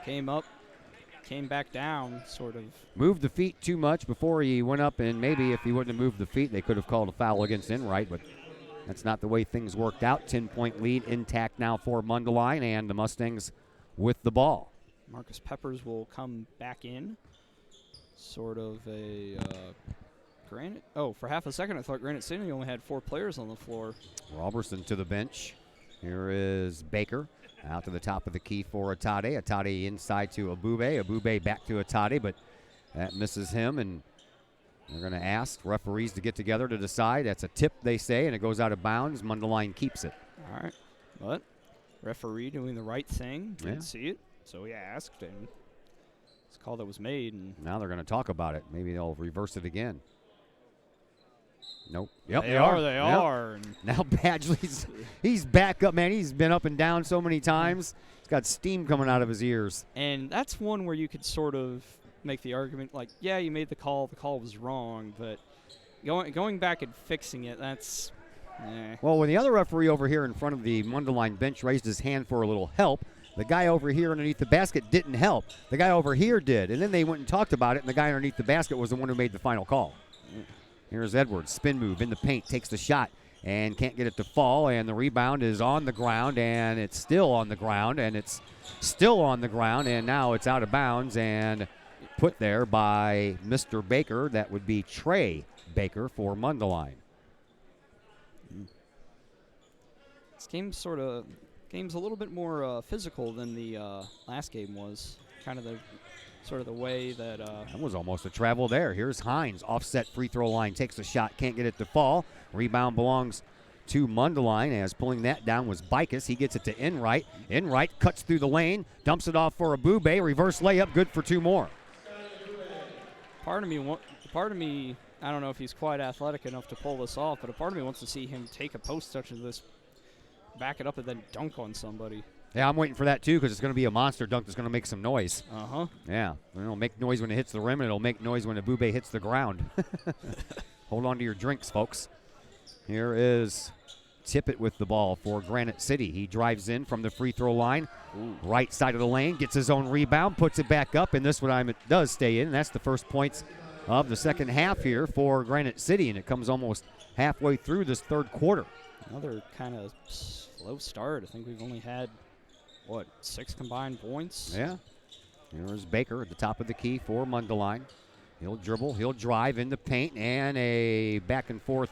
came back down, sort of. Moved the feet too much before he went up, and maybe if he wouldn't have moved the feet, they could have called a foul against Enright, but that's not the way things worked out. 10-point lead intact now for Mundelein, and the Mustangs with the ball. Marcus Peppers will come back in. Sort of a Granite. Oh, for half a second I thought Granite City only had 4 players on the floor. Robertson to the bench. Here is Baker. Out to the top of the key for Atade. Atade inside to Abube. Abube back to Atade, but that misses him, and they're going to ask referees to get together to decide. That's a tip, they say, and it goes out of bounds. Mundelein keeps it. All right. But referee doing the right thing. Didn't see it, so he asked, and it's a call that was made. And now they're going to talk about it. Maybe they'll reverse it again. Nope. Yep, they are. And now Badgley's he's back up, man. He's been up and down so many times. He's got steam coming out of his ears. And that's one where you could sort of make the argument, like, yeah, you made the call was wrong, but going back and fixing it, that's Well, when the other referee over here in front of the Mundelein bench raised his hand for a little help, the guy over here underneath the basket didn't help. The guy over here did, and then they went and talked about it, and the guy underneath the basket was the one who made the final call. Here's Edwards, spin move in the paint, takes the shot, and can't get it to fall, and the rebound is on the ground, and it's still on the ground, and it's still on the ground, and now it's out of bounds and put there by Mr. Baker. That would be Trey Baker for Mundelein. This game's a little bit more physical than the last game was. Kind of the way that. That was almost a travel there. Here's Hines, offset free throw line, takes a shot, can't get it to fall. Rebound belongs to Mundelein, as pulling that down was Bicus. He gets it to Enright. Enright cuts through the lane, dumps it off for Abube. Reverse layup, good for 2 more. Part of me, I don't know if he's quite athletic enough to pull this off, but a part of me wants to see him take a post touch of this, back it up, and then dunk on somebody. Yeah, I'm waiting for that, too, because it's going to be a monster dunk that's going to make some noise. Uh-huh. Yeah, it'll make noise when it hits the rim, and it'll make noise when Abube hits the ground. Hold on to your drinks, folks. Here is Tippett with the ball for Granite City. He drives in from the free throw line. Right side of the lane, gets his own rebound, puts it back up, and this one it does stay in. And that's the first points of the second half here for Granite City, and it comes almost halfway through this third quarter. Another kind of slow start. I think we've only had, 6 combined points? Yeah. Here's Baker at the top of the key for Mundelein. He'll dribble, he'll drive in the paint, and a back and forth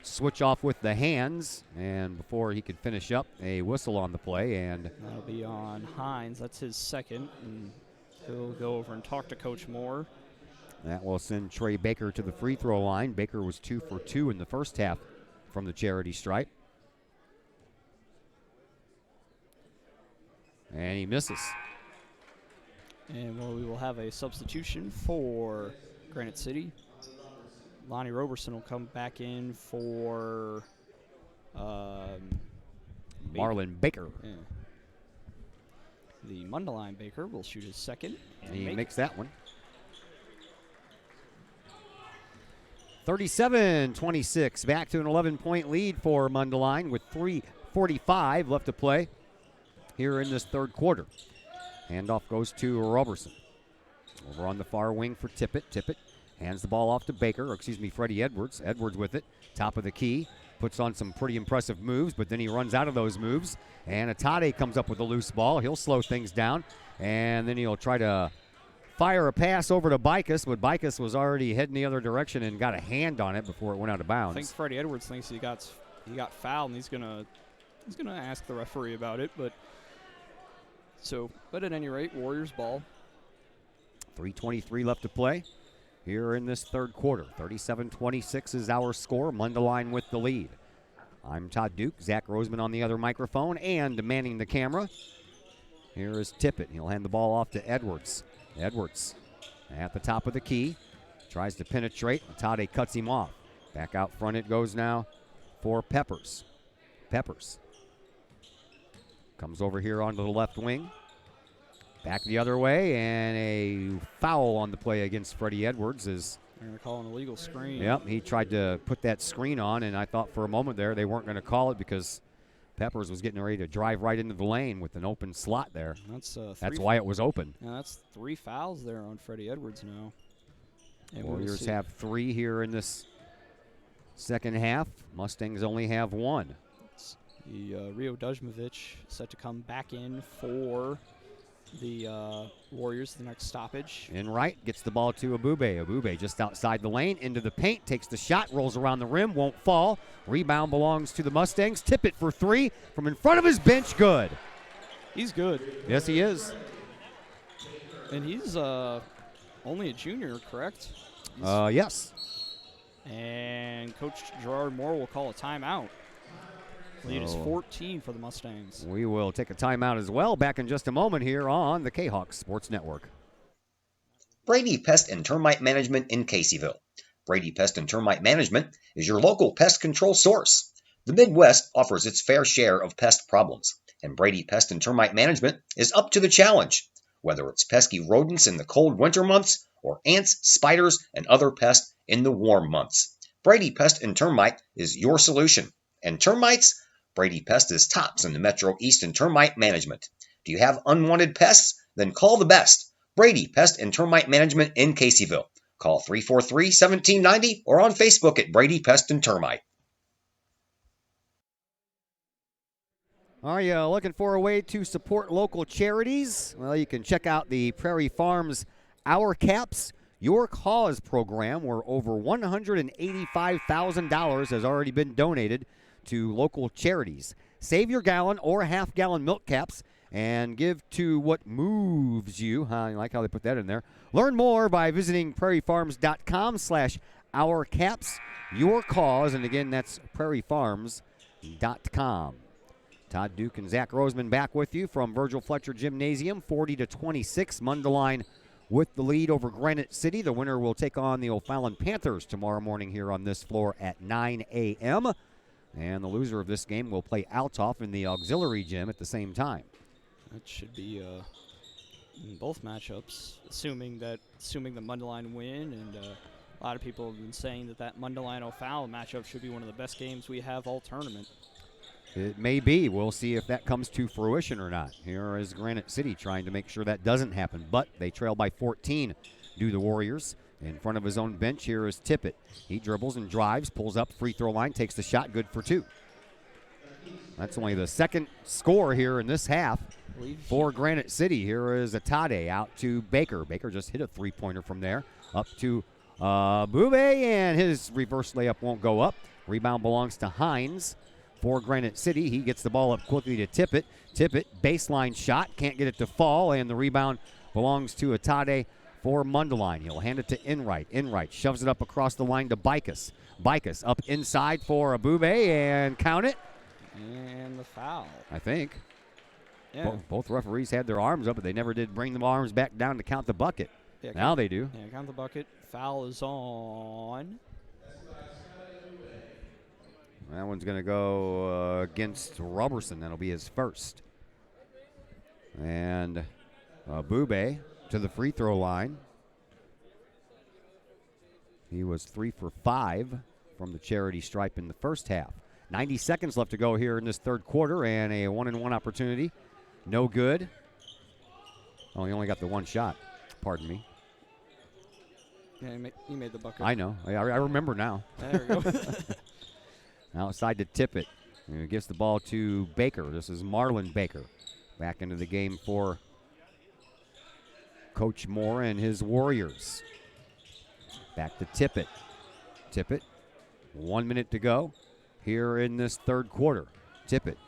switch off with the hands. And before he could finish up, a whistle on the play. And that'll be on Hines. That's his second. And he'll go over and talk to Coach Moore. That will send Trey Baker to the free throw line. Baker was 2 for 2 in the first half from the charity stripe. And he misses. And we will have a substitution for Granite City. Lonnie Roberson will come back in for Marlon Baker. Yeah. The Mundelein Baker will shoot his second. And he makes that one. 37-26. Back to an 11-point lead for Mundelein with 3:45 left to play here in this third quarter. Handoff goes to Roberson. Over on the far wing for Tippett. Tippett hands the ball off to Freddie Edwards. Edwards with it. Top of the key. Puts on some pretty impressive moves, but then he runs out of those moves. And Atade comes up with a loose ball. He'll slow things down. And then he'll try to fire a pass over to Bicus, but Bicus was already heading the other direction and got a hand on it before it went out of bounds. I think Freddie Edwards thinks he got fouled, and he's gonna ask the referee about it. But at any rate, Warriors ball. 3:23 left to play here in this third quarter. 37-26 is our score. Mundelein with the lead. I'm Todd Duke. Zach Roseman on the other microphone and manning the camera. Here is Tippett. He'll hand the ball off to Edwards. Edwards at the top of the key. Tries to penetrate. Atade cuts him off. Back out front it goes now for Peppers. Peppers comes over here onto the left wing. Back the other way, and a foul on the play against Freddie Edwards. They're going to call an illegal screen. Yep, he tried to put that screen on, and I thought for a moment there they weren't going to call it because Peppers was getting ready to drive right into the lane with an open slot there. That's why it was open. Yeah, that's 3 fouls there on Freddie Edwards now. Warriors have 3 here in this second half. Mustangs only have 1. Rio Dujmovic set to come back in for the Warriors, the next stoppage. Enright gets the ball to Abube. Abube just outside the lane, into the paint, takes the shot, rolls around the rim, won't fall. Rebound belongs to the Mustangs. Tippett for 3 from in front of his bench. Good. He's good. Yes, he is. And he's only a junior, correct? Yes. And Coach Gerard Moore will call a timeout. Lead is 14 for the Mustangs. We will take a timeout as well. Back in just a moment here on the Kahoks Sports Network. Brady Pest and Termite Management in Caseyville. Brady Pest and Termite Management is your local pest control source. The Midwest offers its fair share of pest problems, and Brady Pest and Termite Management is up to the challenge. Whether it's pesky rodents in the cold winter months or ants, spiders, and other pests in the warm months, Brady Pest and Termite is your solution. And termites? Brady Pest is tops in the Metro East in termite management. Do you have unwanted pests? Then call the best. Brady Pest and Termite Management in Caseyville. Call 343-1790 or on Facebook at Brady Pest and Termite. Are you looking for a way to support local charities? Well, you can check out the Prairie Farms Our Caps Your Cause program, where over $185,000 has already been donated to local charities. Save your gallon or half-gallon milk caps and give to what moves you. I like how they put that in there. Learn more by visiting prairiefarms.com/ourcapsyourcause. And again, that's prairiefarms.com. Todd Duke and Zach Roseman back with you from Virgil Fletcher Gymnasium, 40-26. Mundelein with the lead over Granite City. The winner will take on the O'Fallon Panthers tomorrow morning here on this floor at 9 a.m. And the loser of this game will play Altoff in the auxiliary gym at the same time. That should be in both matchups, assuming the Mundelein win. And a lot of people have been saying that Mundelein O'Fallon matchup should be one of the best games we have all tournament. It may be. We'll see if that comes to fruition or not. Here is Granite City trying to make sure that doesn't happen, but they trail by 14 do the Warriors. In front of his own bench, here is Tippett. He dribbles and drives, pulls up, free throw line, takes the shot, good for 2. That's only the second score here in this half for Granite City. Here is Atade out to Baker. Baker just hit a three-pointer from there. Up to Bube, and his reverse layup won't go up. Rebound belongs to Hines for Granite City. He gets the ball up quickly to Tippett. Tippett, baseline shot, can't get it to fall, and the rebound belongs to Atade for Mundelein. He'll hand it to Enright. Enright shoves it up across the line to Bicus. Bicus up inside for Abube, and count it. And the foul. I think. Yeah. Both referees had their arms up, but they never did bring the arms back down to count the bucket. Yeah, now they do. Yeah, count the bucket. Foul is on. That one's going to go against Robertson. That'll be his first. And Bube to the free throw line. He was 3 for 5 from the charity stripe in the first half. 90 seconds left to go here in this third quarter, and a 1-and-1 opportunity. No good. Oh, he only got the one shot. Pardon me. Yeah, he made the bucket. I know. I remember now. There we go. Outside to Tippett. He gives the ball to Baker. This is Marlon Baker. Back into the game for Coach Moore and his Warriors. Back to Tippett. Tippett, 1 minute to go here in this third quarter. Tippett,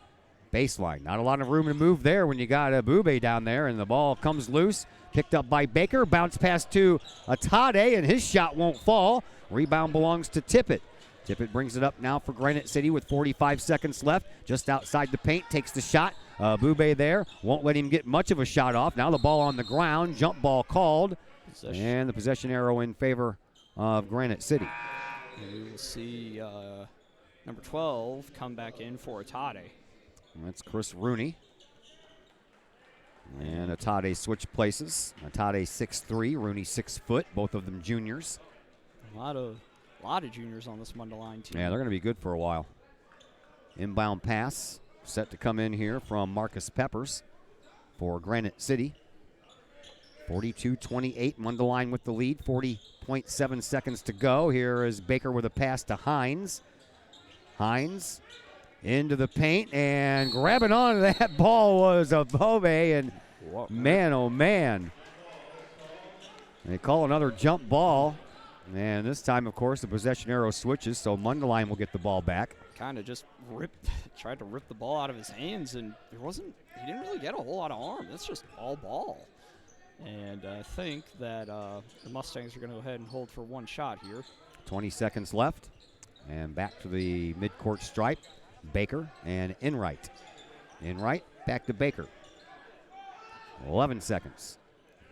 baseline. Not a lot of room to move there when you got a Bube down there, and the ball comes loose. Picked up by Baker. Bounce pass to Atade, and his shot won't fall. Rebound belongs to Tippett. Tippett brings it up now for Granite City with 45 seconds left. Just outside the paint, takes the shot. Bube there, won't let him get much of a shot off. Now the ball on the ground, jump ball called. And the possession arrow in favor of Granite City. And we will see number 12 come back in for Atade. That's Chris Rooney. And Atade switch places. Atade 6'3", Rooney 6 foot, both of them juniors. A lot of juniors on this Mundelein team. Yeah, they're going to be good for a while. Inbound pass set to come in here from Marcus Peppers for Granite City. 42-28, Mundelein with the lead. 40.7 seconds to go. Here is Baker with a pass to Hines. Hines into the paint, and grabbing onto that ball was Above, and man, oh man. They call another jump ball. And this time, of course, the possession arrow switches, so Mundelein will get the ball back. Kind of just tried to rip the ball out of his hands, and he didn't really get a whole lot of arm. That's just all ball. And I think that the Mustangs are going to go ahead and hold for one shot here. 20 seconds left. And back to the midcourt stripe. Baker and Enright. Enright back to Baker. 11 seconds.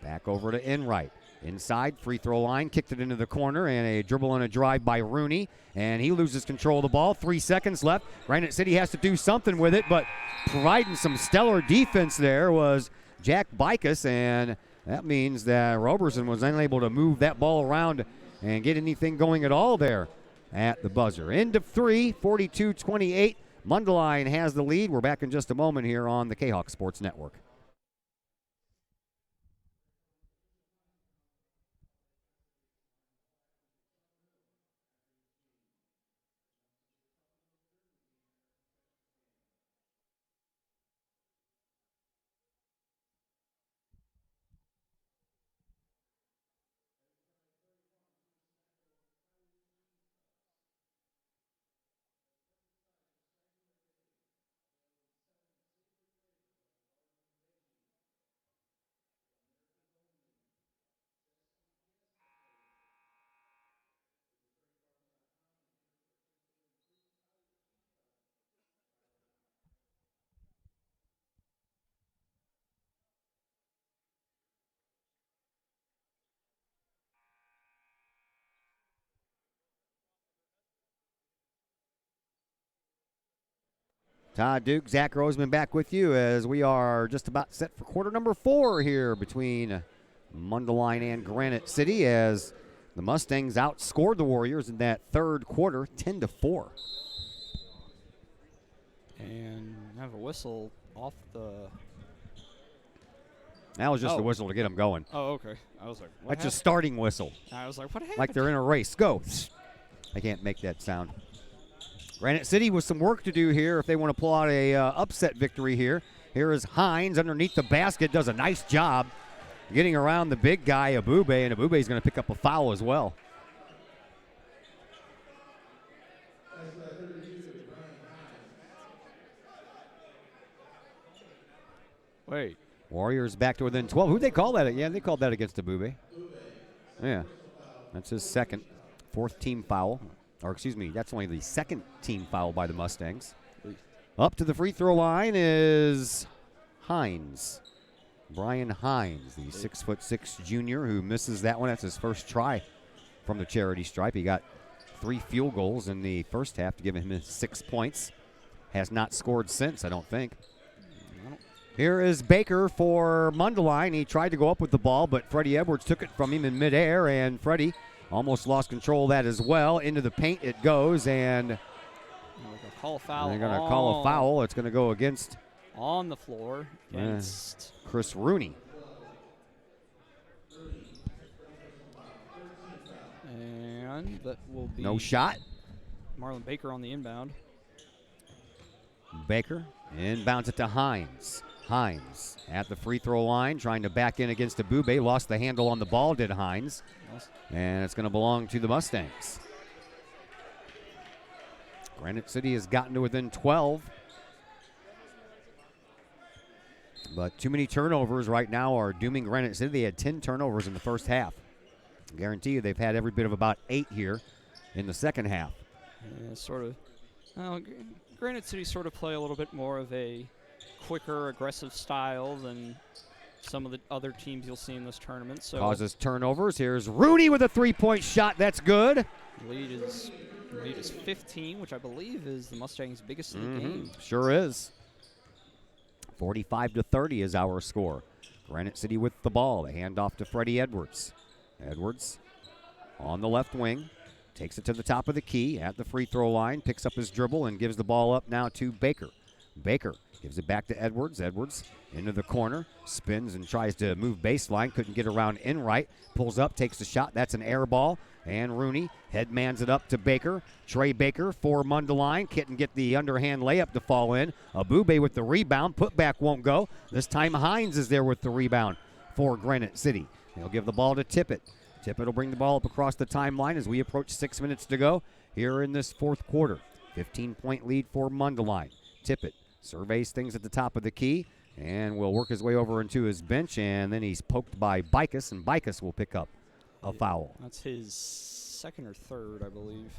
Back over to Enright. Inside, free throw line, kicked it into the corner, and a dribble and a drive by Rooney, and he loses control of the ball. 3 seconds left. Granite City has to do something with it, but providing some stellar defense there was Jack Bicus, and that means that Roberson was unable to move that ball around and get anything going at all there at the buzzer. End of 3, 42-28. Mundelein has the lead. We're back in just a moment here on the Kahoks Sports Network. Todd Duke, Zach Roseman back with you as we are just about set for quarter number 4 here between Mundelein and Granite City as the Mustangs outscored the Warriors in that third quarter 10-4. And have a whistle off the. That was just a whistle to get them going. Oh, okay. I was like, what That's happened? a starting whistle. I was like, what happened? Like they're in a race. Go. I can't make that sound. Granite City with some work to do here if they want to pull out a upset victory here. Here is Hines underneath the basket. Does a nice job getting around the big guy, Abube, and Abube is going to pick up a foul as well. Wait. Warriors back to within 12. Who'd they call that? Yeah, they called that against Abube. Yeah, that's his second, 4th team foul. Or excuse me, that's only the 2nd team foul by the Mustangs. Up to the free throw line is Hines. Brian Hines, the 6'6" junior who misses that one. That's his first try from the charity stripe. He got 3 field goals in the first half to give him his 6 points. Has not scored since, I don't think. Here is Baker for Mundelein. He tried to go up with the ball, but Freddie Edwards took it from him in midair, and Freddie almost lost control of that as well. Into the paint it goes, and They're going to call a foul. they're going to call a foul. It's going to go against on the floor against Chris Rooney. And that will be No shot. Marlon Baker on the inbound. Baker inbounds it to Hines. Hines at the free throw line, trying to back in against Abube. Lost the handle on the ball, did Hines. And it's going to belong to the Mustangs. Granite City has gotten to within 12. But too many turnovers right now are dooming Granite City. They had 10 turnovers in the first half. I guarantee you they've had every bit of about 8 here in the second half. Granite City sort of play a little bit more of a quicker, aggressive style than some of the other teams you'll see in this tournament. So causes turnovers. Here's Rooney with a 3-point shot. That's good. Lead is 15, which I believe is the Mustangs' biggest in the game. Sure is. 45-30 is our score. Granite City with the ball. They hand off to Freddie Edwards. Edwards on the left wing. Takes it to the top of the key at the free throw line. Picks up his dribble and gives the ball up now to Baker. Baker gives it back to Edwards. Edwards into the corner. Spins and tries to move baseline. Couldn't get around Enright. Pulls up, takes the shot. That's an air ball. And Rooney headmans it up to Baker. Trey Baker for Mundelein. Couldn't get the underhand layup to fall in. Abube with the rebound. Putback won't go. This time Hines is there with the rebound for Granite City. He'll give the ball to Tippett. Tippett will bring the ball up across the timeline as we approach 6 minutes to go here in this fourth quarter. 15-point lead for Mundelein. Tippett surveys things at the top of the key and will work his way over into his bench, and then he's poked by Bicus, and Bicus will pick up a foul. That's his second or third, I believe.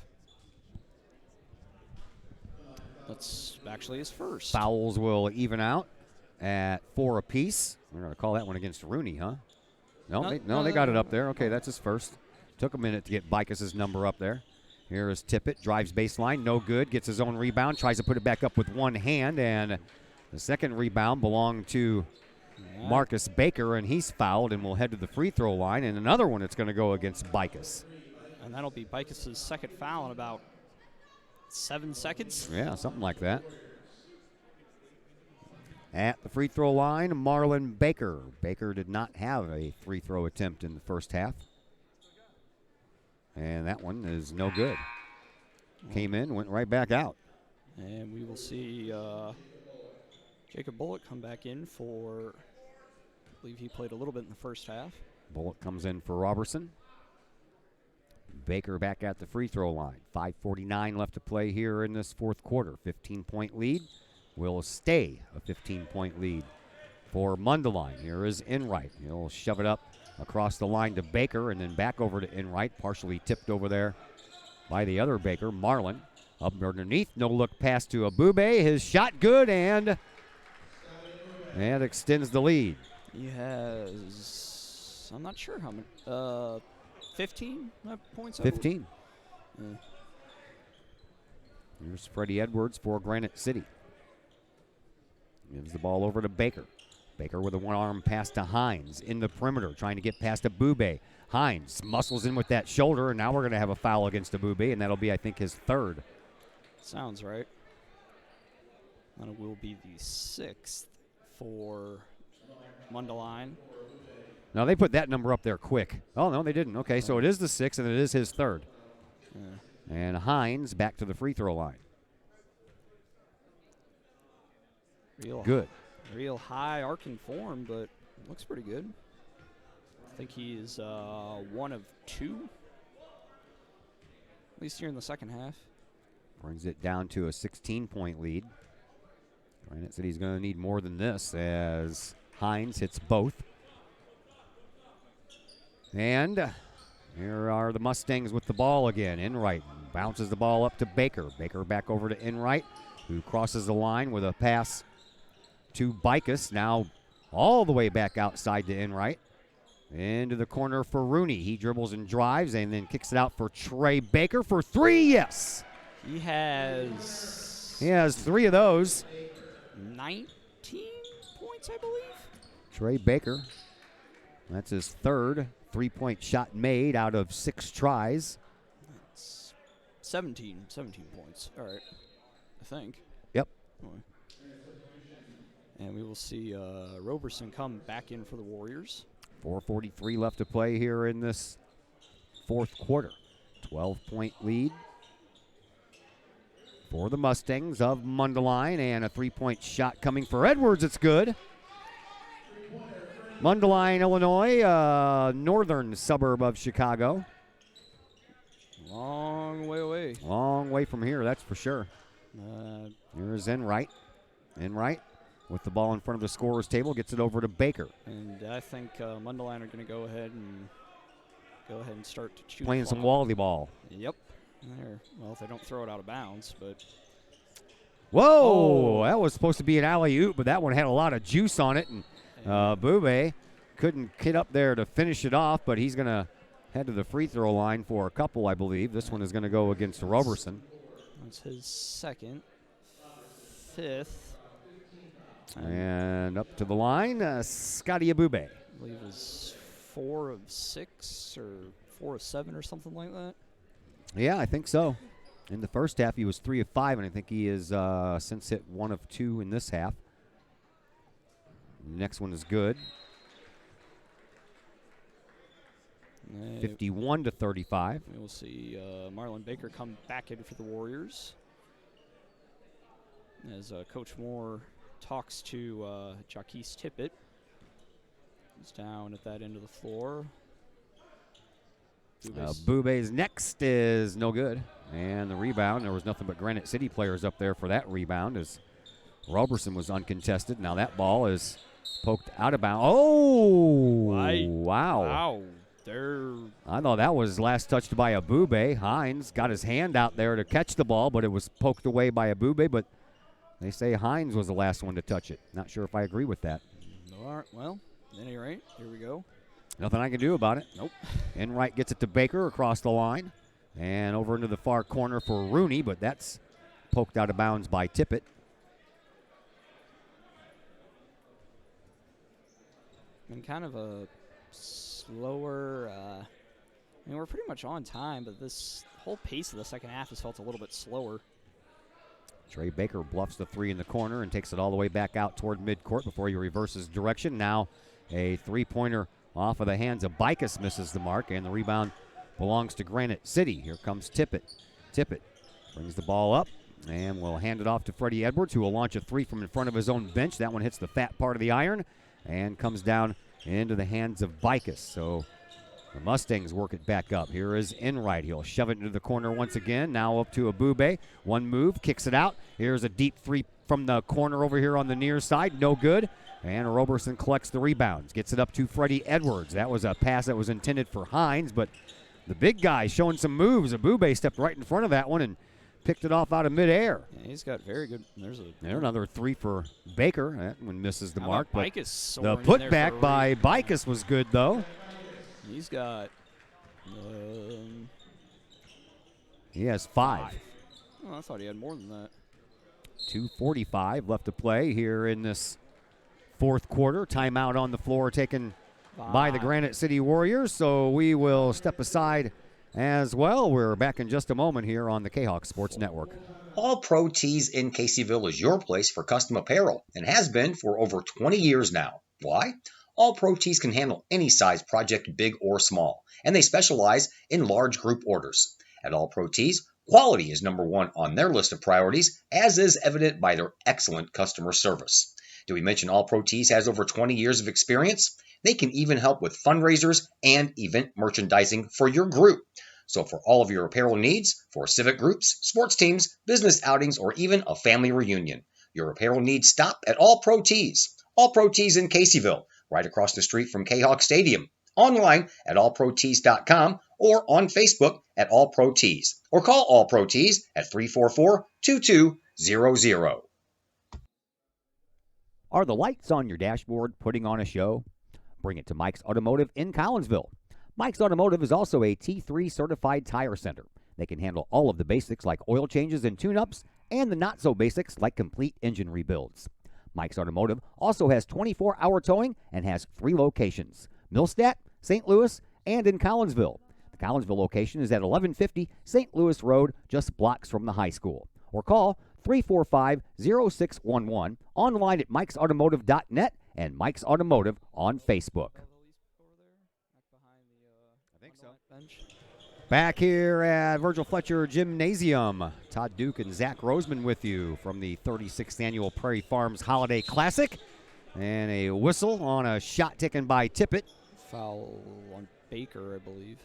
That's actually his first. Fouls will even out at 4 apiece. We're going to call that one against Rooney, huh? No, they got it up there. Okay, that's his first. Took a minute to get Bicus's number up there. Here is Tippett, drives baseline, no good, gets his own rebound, tries to put it back up with one hand, and the second rebound belonged to Marcus Baker, and he's fouled and will head to the free throw line, and another one that's going to go against Bicus. And that'll be Bicus's second foul in about 7 seconds. Yeah, something like that. At the free throw line, Marlon Baker. Baker did not have a free throw attempt in the first half. And that one is no good. Came in, went right back out. And we will see Jacob Bullock come back in for, I believe he played a little bit in the first half. Bullock comes in for Robertson. Baker back at the free throw line. 5:49 left to play here in this fourth quarter. 15-point lead will stay a 15-point lead for Mundelein. Here is Enright. He'll shove it up across the line to Baker and then back over to Enright, partially tipped over there by the other Baker, Marlon. Up underneath, no look pass to Abube. His shot good and extends the lead. He has, I'm not sure how many, 15 points? 15. Here's Freddie Edwards for Granite City. Gives the ball over to Baker. Baker with a one-arm pass to Hines in the perimeter, trying to get past Abube. Hines muscles in with that shoulder, and now we're going to have a foul against Abube, and that'll be, I think, his third. Sounds right. And it will be the 6th for Mundelein. Now, they put that number up there quick. Oh, no, they didn't. Okay, so it is the 6th, and it is his third. Yeah. And Hines back to the free throw line. Good. Real high arcing form, but looks pretty good. I think he is 1 of 2, at least here in the second half. Brings it down to a 16-point lead. Granite City's going to need more than this as Hines hits both. And here are the Mustangs with the ball again. Enright bounces the ball up to Baker. Baker back over to Enright, who crosses the line with a pass to Bicus. Now all the way back outside to Enright. Into the corner for Rooney. He dribbles and drives and then kicks it out for Trey Baker for 3. Yes. He has 3 of those. 19 points, I believe. Trey Baker. That's his third 3-point shot made out of 6 tries. That's 17 points. All right, I think. Yep. And we will see Roberson come back in for the Warriors. 4:43 left to play here in this fourth quarter. 12-point lead for the Mustangs of Mundelein, and a 3-point shot coming for Edwards. It's good. Mundelein, Illinois, northern suburb of Chicago. Long way away. Long way from here, that's for sure. Here's Enright. Enright with the ball in front of the scorer's table, gets it over to Baker. And I think Mundelein are going to go ahead and start to shoot. Playing some wally ball. Yep. There. Well, if they don't throw it out of bounds, but. Whoa! That was supposed to be an alley-oop, but that one had a lot of juice on it, and Bube couldn't get up there to finish it off, but he's going to head to the free throw line for a couple, I believe. This one is going to go against Roberson. That's his second, 5th. And up to the line, Scotty Abube. I believe it was 4 of 6 or 4 of 7 or something like that. Yeah, I think so. In the first half, he was 3 of 5, and I think he is since hit 1 of 2 in this half. Next one is good. 51-35. We will see Marlon Baker come back in for the Warriors as Coach Moore talks to Jaquise Tippett. He's down at that end of the floor. Bube's next is no good. And the rebound, there was nothing but Granite City players up there for that rebound as Roberson was uncontested. Now that ball is poked out of bounds. Oh, wow. Wow. I thought that was last touched by Abube. Hines got his hand out there to catch the ball, but it was poked away by Abube. But they say Hines was the last one to touch it. Not sure if I agree with that. All right, well, at any rate, here we go. Nothing I can do about it. Nope. Enright gets it to Baker across the line. And over into the far corner for Rooney, but that's poked out of bounds by Tippett. And kind of a slower, we're pretty much on time, but this whole pace of the second half has felt a little bit slower. Trey Baker bluffs the 3 in the corner and takes it all the way back out toward midcourt before he reverses direction. Now a 3-pointer off of the hands of Bicus misses the mark, and the rebound belongs to Granite City. Here comes Tippett. Tippett brings the ball up and will hand it off to Freddie Edwards, who will launch a 3 from in front of his own bench. That one hits the fat part of the iron and comes down into the hands of Bicus. So the Mustangs work it back up. Here is Enright. He'll shove it into the corner once again. Now up to Abube. One move, kicks it out. Here's a deep 3 from the corner over here on the near side. No good. And Roberson collects the rebounds. Gets it up to Freddie Edwards. That was a pass that was intended for Hines, but the big guy showing some moves. Abube stepped right in front of that one and picked it off out of midair. Yeah, he's got very good. There's another 3 for Baker. That one misses the mark. But the putback by Bicus was good, though. He's got. He has 5. Oh, I thought he had more than that. 2:45 left to play here in this fourth quarter. Timeout on the floor taken by the Granite City Warriors, so we will step aside as well. We're back in just a moment here on the Kahoks Sports Network. All Pro Tees in Caseyville is your place for custom apparel and has been for over 20 years now. Why? All Pro Tees can handle any size project, big or small, and they specialize in large group orders. At All Pro Tees, quality is number one on their list of priorities, as is evident by their excellent customer service. Did we mention All Pro Tees has over 20 years of experience? They can even help with fundraisers and event merchandising for your group. So for all of your apparel needs, for civic groups, sports teams, business outings, or even a family reunion, your apparel needs stop at All Pro Tees. All Pro Tees in Caseyville, right across the street from Kahoks Stadium. Online at allprotees.com or on Facebook at All Pro Tees. Or call All Pro Tees at 344-2200. Are the lights on your dashboard putting on a show? Bring it to Mike's Automotive in Collinsville. Mike's Automotive is also a T3 certified tire center. They can handle all of the basics like oil changes and tune-ups and the not-so-basics like complete engine rebuilds. Mike's Automotive also has 24-hour towing and has 3 locations: Millstadt, St. Louis, and in Collinsville. The Collinsville location is at 1150 St. Louis Road, just blocks from the high school. Or call 345-0611, online at mikesautomotive.net and Mike's Automotive on Facebook. Back here at Virgil Fletcher Gymnasium, Todd Duke and Zach Roseman with you from the 36th Annual Prairie Farms Holiday Classic. And a whistle on a shot taken by Tippett. Foul on Baker, I believe.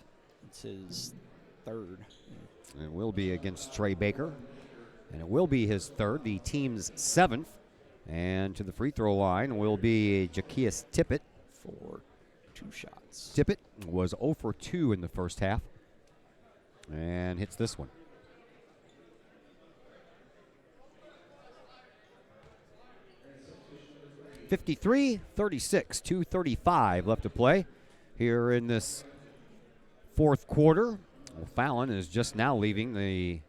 It's his third. It will be against Trey Baker. And it will be his third, the team's 7th. And to the free throw line will be Jaquias Tippett. For 2 shots. Tippett was 0 for 2 in the first half. And hits this one. (53-36), 2:35 left to play here in this fourth quarter. Well, Fallon is just now leaving the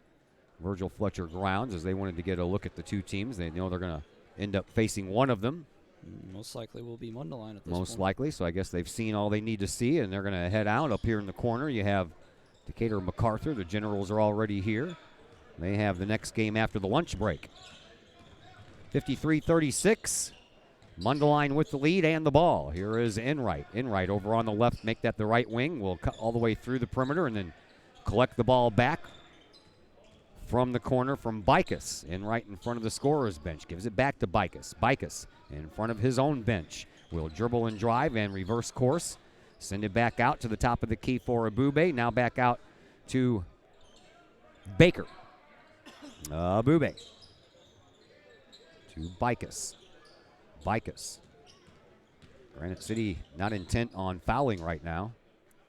Virgil Fletcher grounds as they wanted to get a look at the two teams. They know they're going to end up facing one of them. Most likely will be Mundelein at this Most point. likely, so I guess they've seen all they need to see, and they're going to head out. Up here in the corner, you have Decatur MacArthur. The Generals are already here. They have the next game after the lunch break. 53-36. Mundelein with the lead and the ball. Here is Enright. Enright over on the left, make that the right wing. Will cut all the way through the perimeter and then collect the ball back from the corner from Bicus. Enright in front of the scorer's bench. Gives it back to Bicus. Bicus in front of his own bench. Will dribble and drive and reverse course. Send it back out to the top of the key for Abube. Now back out to Baker. Abube. To Bicus. Bicus. Granite City not intent on fouling right now.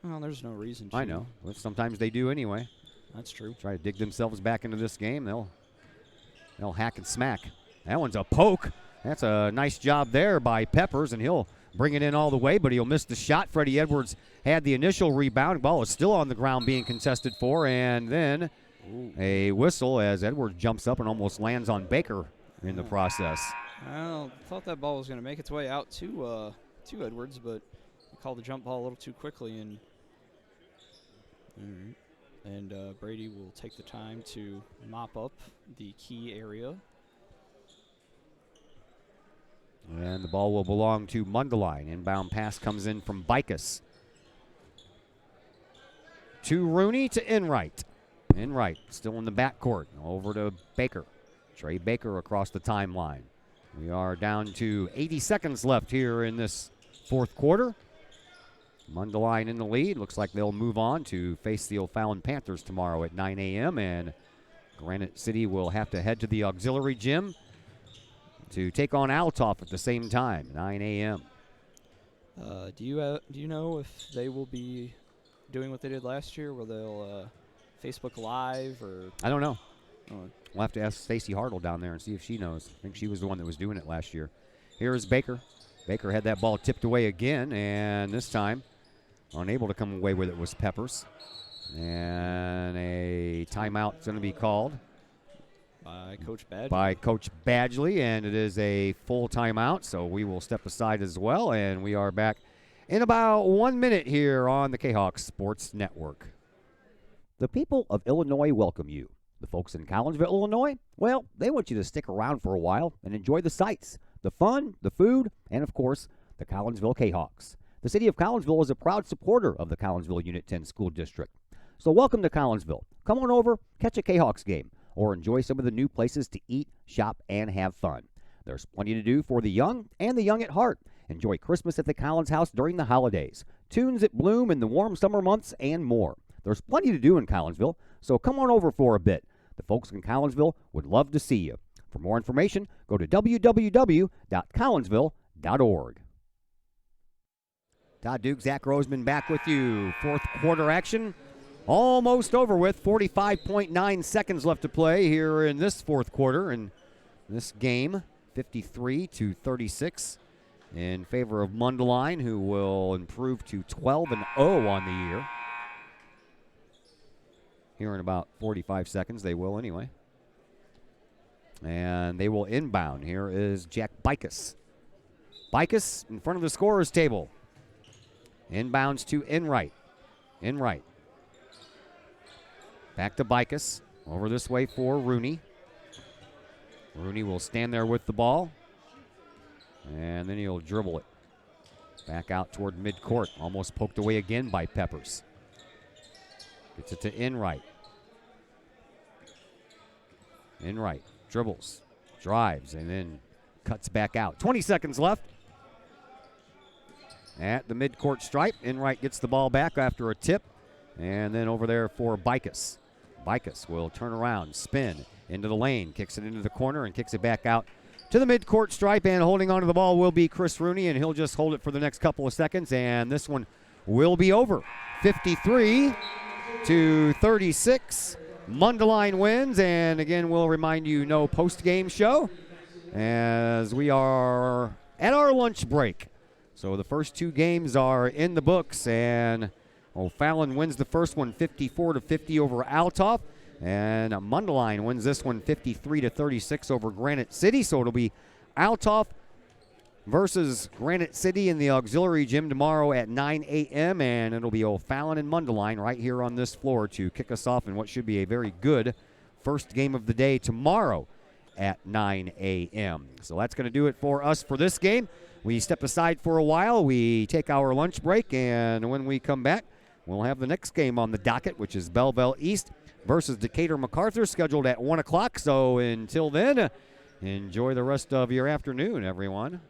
Well, there's no reason to. I know. But sometimes they do anyway. That's true. Try to dig themselves back into this game. They'll hack and smack. That one's a poke. That's a nice job there by Peppers, and he'll bring it in all the way, but he'll miss the shot. Freddie Edwards had the initial rebound. Ball is still on the ground being contested for, and then a whistle as Edwards jumps up and almost lands on Baker in the process. I thought that ball was going to make its way out to Edwards, but he called the jump ball a little too quickly, and Brady will take the time to mop up the key area. And the ball will belong to Mundelein. Inbound pass comes in from Bicus. To Rooney to Enright. Enright still in the backcourt. Over to Baker. Trey Baker across the timeline. We are down to 80 seconds left here in this fourth quarter. Mundelein in the lead. Looks like they'll move on to face the O'Fallon Panthers tomorrow at 9 a.m. And Granite City will have to head to the auxiliary gym to take on Altoff at the same time, 9 a.m. Do you know if they will be doing what they did last year, where they'll Facebook Live or? I don't know. Oh. We'll have to ask Stacy Hartle down there and see if she knows. I think she was the one that was doing it last year. Here is Baker. Baker had that ball tipped away again, and this time unable to come away with it was Peppers. And a timeout is going to be called. by Coach Badger. By Coach Badgley, and it is a full timeout, so we will step aside as well, and we are back in about 1 minute here on the Kahoks Sports Network. The people of Illinois welcome you. The folks in Collinsville, Illinois, well, they want you to stick around for a while and enjoy the sights, the fun, the food, and, of course, the Collinsville Kahoks. The city of Collinsville is a proud supporter of the Collinsville Unit 10 School District. So welcome to Collinsville. Come on over, catch a Kahoks game, or enjoy some of the new places to eat, shop, and have fun. There's plenty to do for the young and the young at heart. Enjoy Christmas at the Collins House during the holidays, tunes at Bloom in the warm summer months, and more. There's plenty to do in Collinsville, so come on over for a bit. The folks in Collinsville would love to see you. For more information, go to www.collinsville.org. Todd Duke, Zach Roseman back with you. Fourth quarter action almost over with. 45.9 seconds left to play here in this fourth quarter. In this game, 53-36 in favor of Mundelein, who will improve to 12-0 on the year. Here in about 45 seconds, they will anyway. And they will inbound. Here is Jack Bicus. Bicus in front of the scorer's table. Inbounds to Enright. Enright. Back to Bicus. Over this way for Rooney. Rooney will stand there with the ball. And then he'll dribble it. Back out toward midcourt. Almost poked away again by Peppers. Gets it to Enright. Enright dribbles, drives, and then cuts back out. 20 seconds left. At the midcourt stripe, Enright gets the ball back after a tip. And then over there for Bicus. Bicus will turn around, spin into the lane, kicks it into the corner, and kicks it back out to the midcourt stripe. And holding onto the ball will be Chris Rooney, and he'll just hold it for the next couple of seconds. And this one will be over. 53-36. Mundelein wins, and again, we'll remind you, no post-game show as we are at our lunch break. So the first two games are in the books, and O'Fallon wins the first one 54-50 over Althoff, and Mundelein wins this one 53-36 over Granite City. So it'll be Althoff versus Granite City in the auxiliary gym tomorrow at 9 a.m. And it'll be O'Fallon and Mundelein right here on this floor to kick us off in what should be a very good first game of the day tomorrow at 9 a.m. So that's going to do it for us for this game. We step aside for a while. We take our lunch break, and when we come back, we'll have the next game on the docket, which is Belleville East versus Decatur MacArthur, scheduled at 1 o'clock. So until then, enjoy the rest of your afternoon, everyone.